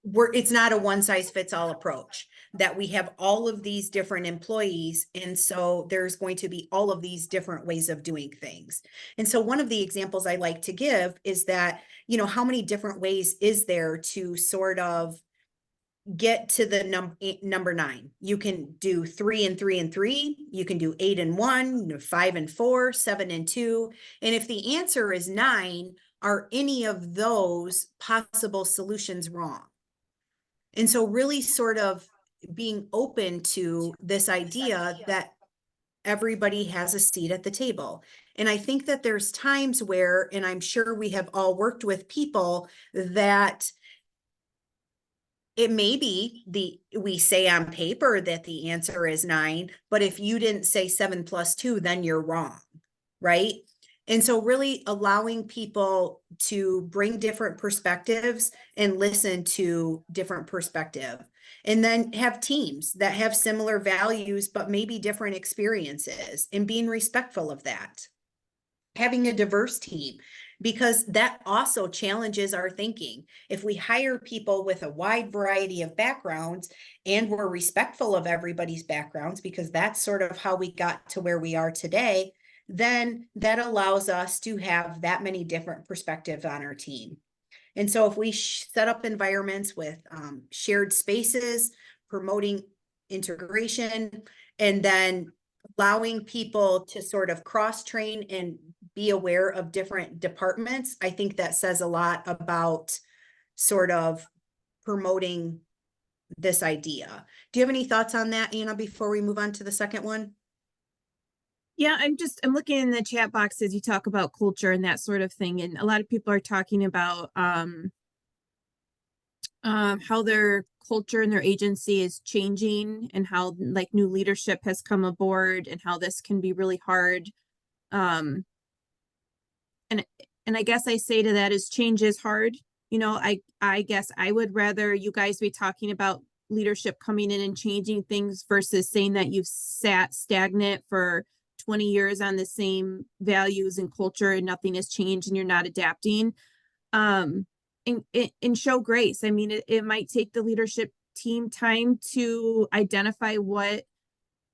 it's not a one size fits all approach, that we have all of these different employees. And so there's going to be all of these different ways of doing things. And so one of the examples I like to give is that, how many different ways is there to sort of get to the number 9. You can do 3 and 3 and 3. You can do 8 and 1, 5 and 4, 7 and 2. And if the answer is 9, are any of those possible solutions wrong? And so really sort of being open to this idea that everybody has a seat at the table. And I think that there's times where, and I'm sure we have all worked with people that it may be we say on paper that the answer is 9, but if you didn't say 7 plus 2, then you're wrong, right? And so really allowing people to bring different perspectives and listen to different perspective. And then have teams that have similar values, but maybe different experiences, and being respectful of that. Having a diverse team, because that also challenges our thinking. If we hire people with a wide variety of backgrounds and we're respectful of everybody's backgrounds, because that's sort of how we got to where we are today, then that allows us to have that many different perspectives on our team. And so if we set up environments with shared spaces, promoting integration, and then allowing people to sort of cross-train and be aware of different departments, I think that says a lot about sort of promoting this idea. Do you have any thoughts on that, Anna, before we move on to the second one? Yeah, I'm looking in the chat box as you talk about culture and that sort of thing. And a lot of people are talking about how their culture and their agency is changing, and how like new leadership has come aboard, and how this can be really hard. And I guess I say to that is change is hard. I guess I would rather you guys be talking about leadership coming in and changing things versus saying that you've sat stagnant for 20 years on the same values and culture and nothing has changed and you're not adapting. and show grace. I mean, it might take the leadership team time to identify what,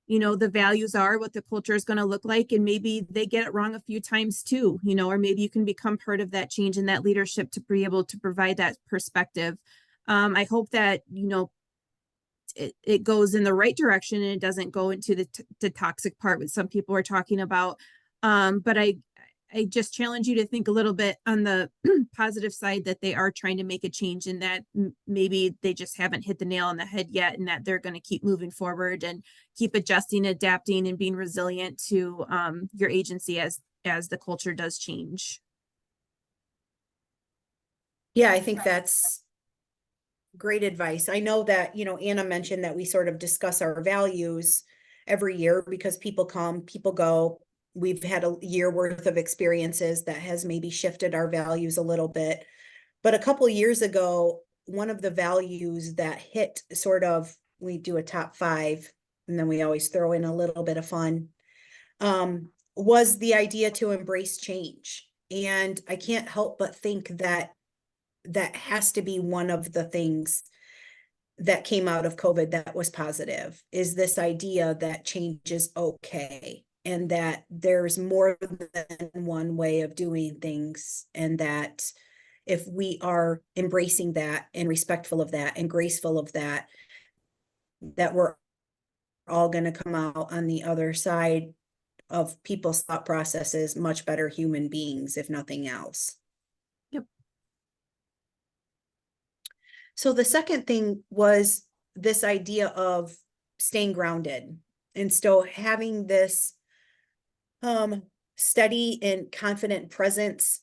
the values are, what the culture is going to look like. And maybe they get it wrong a few times too, or maybe you can become part of that change in that leadership to be able to provide that perspective. I hope that, it goes in the right direction and it doesn't go into the toxic part, what some people are talking about. But I just challenge you to think a little bit on the positive side, that they are trying to make a change, and that maybe they just haven't hit the nail on the head yet, and that they're going to keep moving forward and keep adjusting, adapting, and being resilient to your agency as the culture does change. Yeah, I think that's great advice. I know that, Anna mentioned that we sort of discuss our values every year because people come, people go. We've had a year worth of experiences that has maybe shifted our values a little bit. But a couple years ago, one of the values that hit we do a top 5, and then we always throw in a little bit of fun, was the idea to embrace change. And I can't help but think that that has to be one of the things that came out of COVID that was positive, is this idea that change is okay, and that there's more than one way of doing things, and that if we are embracing that and respectful of that and graceful of that, that we're all going to come out on the other side of people's thought processes much better human beings, if nothing else. Yep. So the second thing was this idea of staying grounded. And so having this steady and confident presence,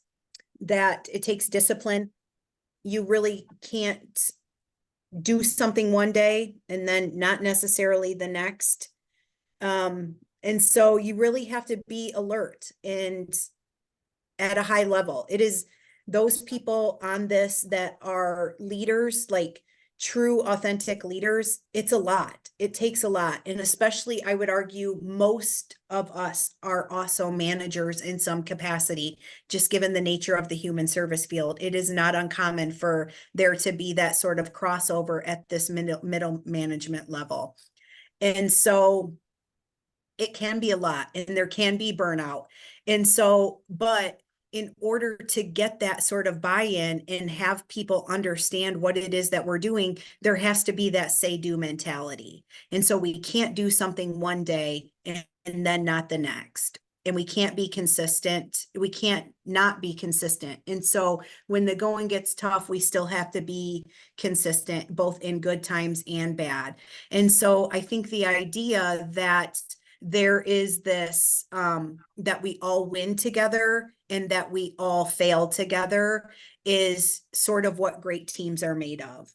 that it takes discipline. You really can't do something one day and then not necessarily the next. And so you really have to be alert and at a high level. It is those people on this that are leaders, like true, authentic leaders. It's a lot. It takes a lot. And especially, I would argue, most of us are also managers in some capacity, just given the nature of the human service field. It is not uncommon for there to be that sort of crossover at this middle management level. And so it can be a lot, and there can be burnout. And so, but in order to get that sort of buy-in and have people understand what it is that we're doing, there has to be that say-do mentality. And so we can't do something one day and then not the next. And we can't be consistent. We can't not be consistent. And so when the going gets tough, we still have to be consistent, both in good times and bad. And so I think the idea that there is this, that we all win together and that we all fail together, is sort of what great teams are made of.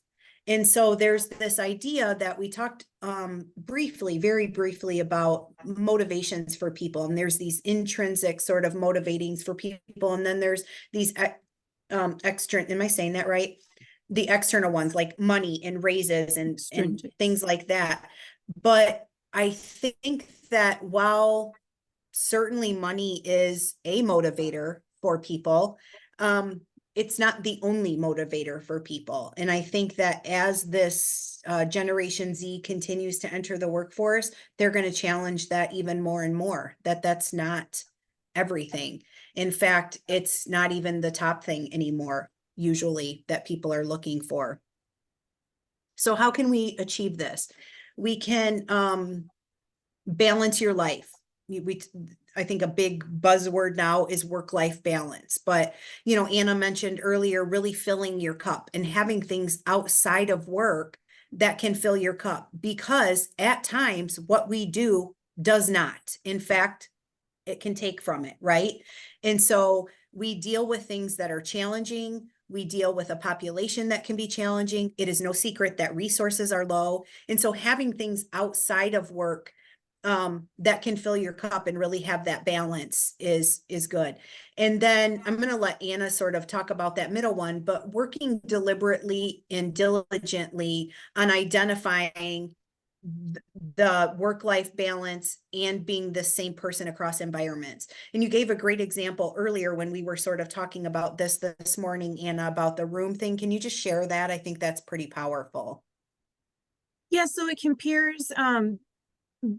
And so there's this idea that we talked very briefly about motivations for people. And there's these intrinsic sort of motivatings for people. And then there's these external, am I saying that right? The external ones, like money and raises and things like that. But I think that while certainly money is a motivator for people, it's not the only motivator for people. And I think that as this Generation Z continues to enter the workforce, they're going to challenge that even more and more, that that's not everything. In fact, it's not even the top thing anymore, usually, that people are looking for. So how can we achieve this? We can balance your life. I think a big buzzword now is work-life balance. But, Anna mentioned earlier, really filling your cup and having things outside of work that can fill your cup, because at times what we do does not. In fact, it can take from it, right? And so we deal with things that are challenging. We deal with a population that can be challenging. It is no secret that resources are low. And so having things outside of work that can fill your cup and really have that balance is good. And then I'm going to let Anna sort of talk about that middle one, but working deliberately and diligently on identifying the work-life balance and being the same person across environments. And you gave a great example earlier when we were sort of talking about this morning, Anna, about the room thing. Can you just share that? I think that's pretty powerful. Yeah, so it compares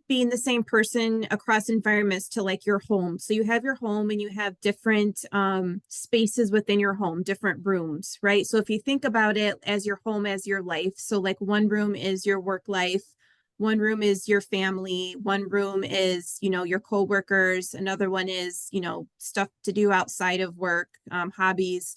being the same person across environments to like your home. So you have your home and you have different spaces within your home, different rooms, right? So if you think about it as your home, as your life, so like one room is your work life, one room is your family, one room is, you know, your coworkers, another one is, you know, stuff to do outside of work, hobbies.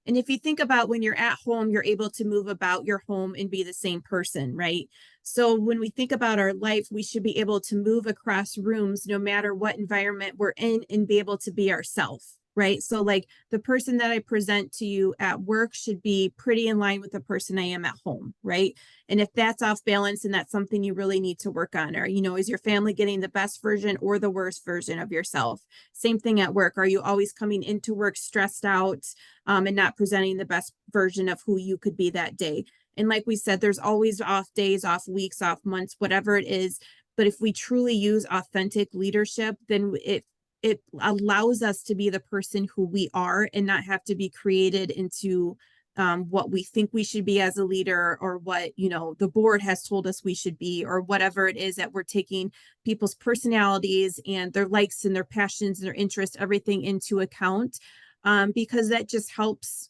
And if you think about when you're at home, you're able to move about your home and be the same person, right? So when we think about our life, we should be able to move across rooms no matter what environment we're in and be able to be ourselves, right? So like the person that I present to you at work should be pretty in line with the person I am at home, right? And if that's off balance, and that's something you really need to work on, or, you know, is your family getting the best version or the worst version of yourself? Same thing at work. Are you always coming into work stressed out? And not presenting the best version of who you could be that day. And like we said, there's always off days, off weeks, off months, whatever it is. But if we truly use authentic leadership, then it allows us to be the person who we are and not have to be created into what we think we should be as a leader, or what, you know, the board has told us we should be, or whatever it is that we're taking people's personalities and their likes and their passions and their interests, everything into account. Because that just helps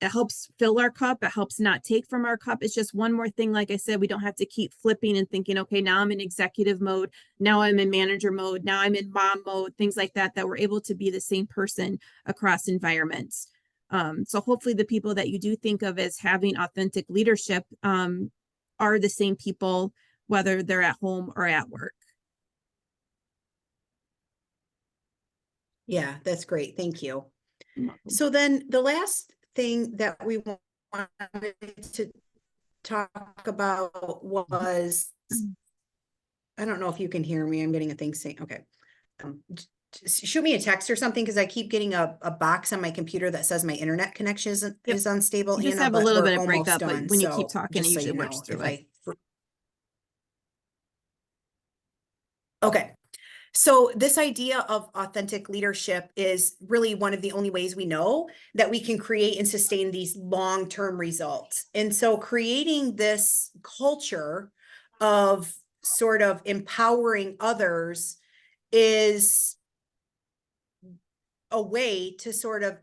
it helps fill our cup. It helps not take from our cup. It's just one more thing. Like I said, we don't have to keep flipping and thinking, okay, now I'm in executive mode. Now I'm in manager mode. Now I'm in mom mode, things like that, that we're able to be the same person across environments. So hopefully the people that you do think of as having authentic leadership are the same people, whether they're at home or at work. Yeah, that's great. Thank you. So then the last thing that we wanted to talk about was, I don't know if you can hear me. I'm getting a thing saying, okay. Shoot me a text or something, because I keep getting a box on my computer that says my internet connection is unstable. You just Anna, have a but little we're bit of almost breakup, but done. when you keep So talking, it just so usually you works know, through if it. okay. So this idea of authentic leadership is really one of the only ways we know that we can create and sustain these long-term results. And so creating this culture of sort of empowering others is a way to sort of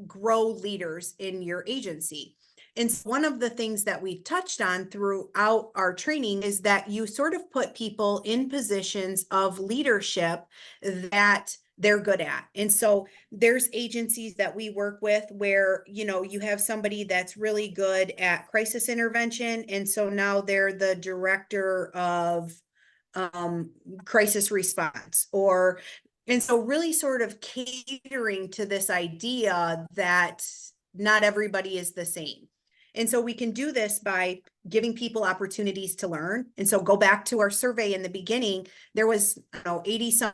grow leaders in your agency. And so one of the things that we've touched on throughout our training is that you sort of put people in positions of leadership that they're good at. And so there's agencies that we work with where, you know, you have somebody that's really good at crisis intervention. And so now they're the director of crisis response, or and so really sort of catering to this idea that not everybody is the same. And so we can do this by giving people opportunities to learn. And so go back to our survey in the beginning, there was, 80 some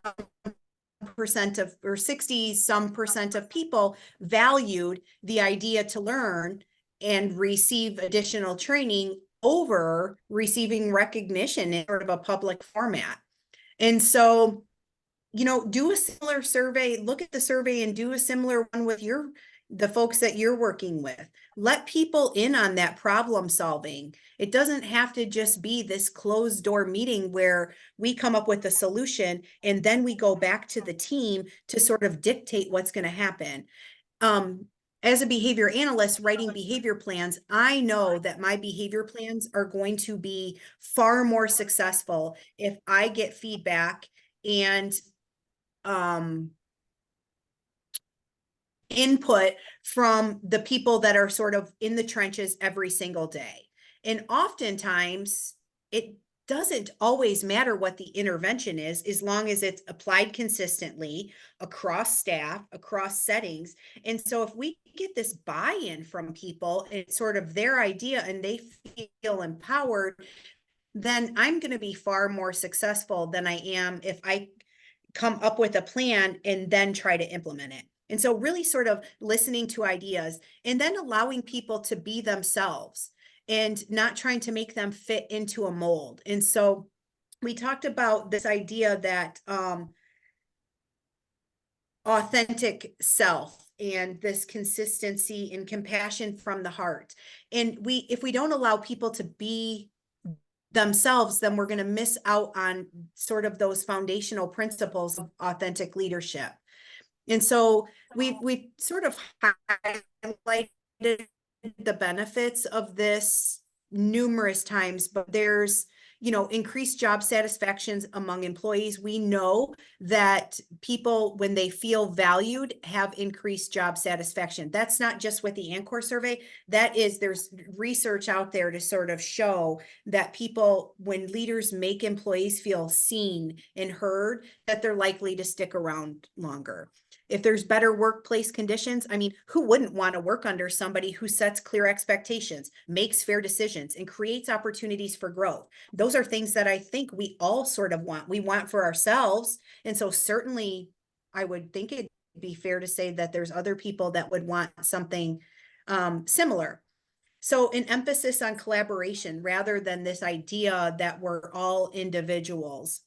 percent of, or 60 some percent of people valued the idea to learn and receive additional training over receiving recognition in sort of a public format. And so, do a similar survey, look at the survey and do a similar one with the folks that you're working with. Let people in on that problem solving. It doesn't have to just be this closed door meeting where we come up with a solution and then we go back to the team to sort of dictate what's going to happen. As a behavior analyst writing behavior plans, I know that my behavior plans are going to be far more successful if I get feedback and input from the people that are sort of in the trenches every single day. And oftentimes it doesn't always matter what the intervention is, as long as it's applied consistently across staff, across settings. And so if we get this buy-in from people, and it's sort of their idea and they feel empowered, then I'm going to be far more successful than I am if I come up with a plan and then try to implement it. And so really sort of listening to ideas and then allowing people to be themselves. and not trying to make them fit into a mold. And so we talked about this idea that authentic self and this consistency and compassion from the heart. And if we don't allow people to be themselves, then we're going to miss out on sort of those foundational principles of authentic leadership. And so we sort of highlighted the benefits of this numerous times, but there's, you know, increased job satisfactions among employees. We know that people, when they feel valued, have increased job satisfaction. That's not just with the ANCOR survey. There's research out there to sort of show that people, when leaders make employees feel seen and heard, that they're likely to stick around longer. If there's better workplace conditions, I mean, who wouldn't want to work under somebody who sets clear expectations, makes fair decisions, and creates opportunities for growth? Those are things that I think we all sort of want. We want for ourselves. And so certainly I would think it'd be fair to say that there's other people that would want something similar. So an emphasis on collaboration rather than this idea that we're all individuals.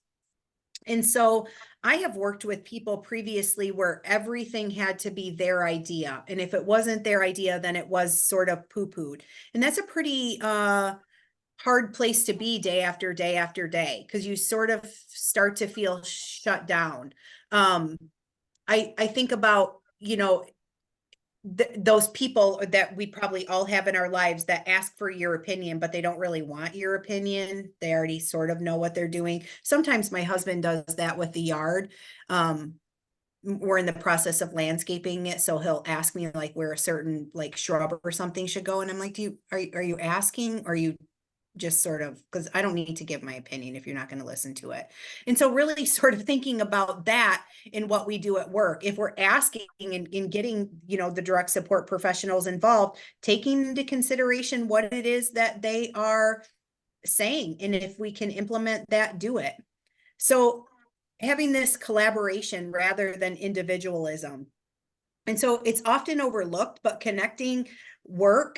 And so I have worked with people previously where everything had to be their idea. And if it wasn't their idea, then it was sort of poo-pooed. And that's a pretty hard place to be day after day after day, because you sort of start to feel shut down. I think about, you know, those people that we probably all have in our lives that ask for your opinion, but they don't really want your opinion. They already sort of know what they're doing. Sometimes my husband does that with the yard. We're in the process of landscaping it, so he'll ask me like where a certain like shrub or something should go, and I'm like, are you asking, or are you just sort of, because I don't need to give my opinion if you're not going to listen to it. And so really sort of thinking about that in what we do at work, if we're asking and getting, you know, the direct support professionals involved, taking into consideration what it is that they are saying, and if we can implement that, do it. So having this collaboration rather than individualism. And so it's often overlooked, but connecting work,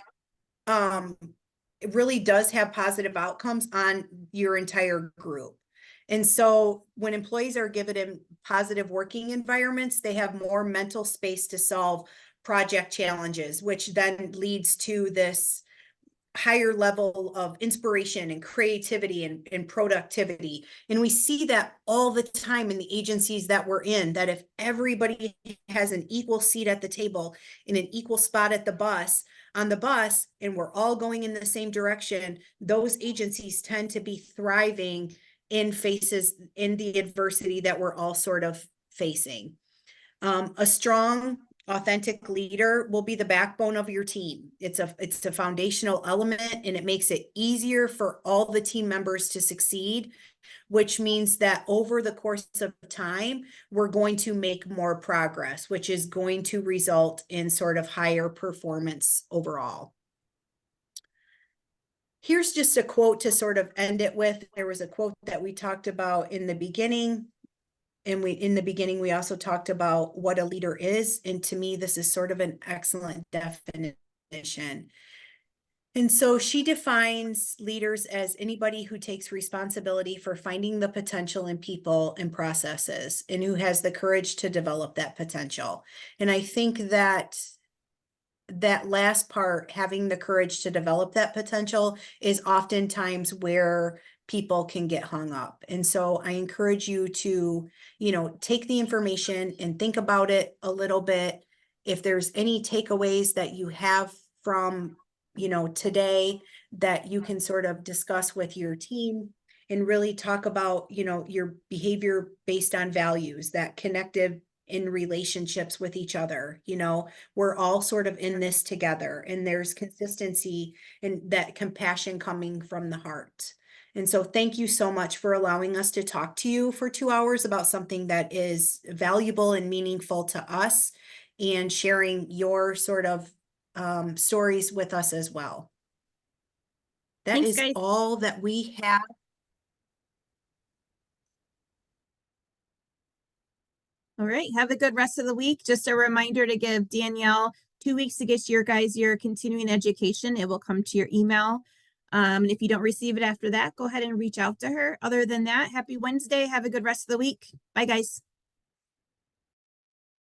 it really does have positive outcomes on your entire group. And so when employees are given positive working environments, they have more mental space to solve project challenges, which then leads to this higher level of inspiration and creativity and productivity. And we see that all the time in the agencies that we're in, that if everybody has an equal seat at the table in an equal spot at on the bus, and we're all going in the same direction, those agencies tend to be thriving in the adversity that we're all sort of facing. A strong, authentic leader will be the backbone of your team. It's a foundational element, and it makes it easier for all the team members to succeed, which means that over the course of time, we're going to make more progress, which is going to result in sort of higher performance overall. Here's just a quote to sort of end it with. There was a quote that we talked about in the beginning. And in the beginning, we also talked about what a leader is. And to me, this is sort of an excellent definition. And so she defines leaders as anybody who takes responsibility for finding the potential in people and processes, and who has the courage to develop that potential. And I think that last part, having the courage to develop that potential, is oftentimes where people can get hung up. And so I encourage you to, you know, take the information and think about it a little bit. If there's any takeaways that you have from, you know, today, that you can sort of discuss with your team and really talk about, you know, your behavior based on values, that connective in relationships with each other. You know, we're all sort of in this together, and there's consistency and that compassion coming from the heart. And so thank you so much for allowing us to talk to you for 2 hours about something that is valuable and meaningful to us, and sharing your sort of stories with us as well. That Thanks, is guys. all that we have. All right. Have a good rest of the week. Just a reminder to give Danielle 2 weeks to get your continuing education. It will come to your email. And if you don't receive it after that, go ahead and reach out to her. Other than that, happy Wednesday. Have a good rest of the week. Bye, guys.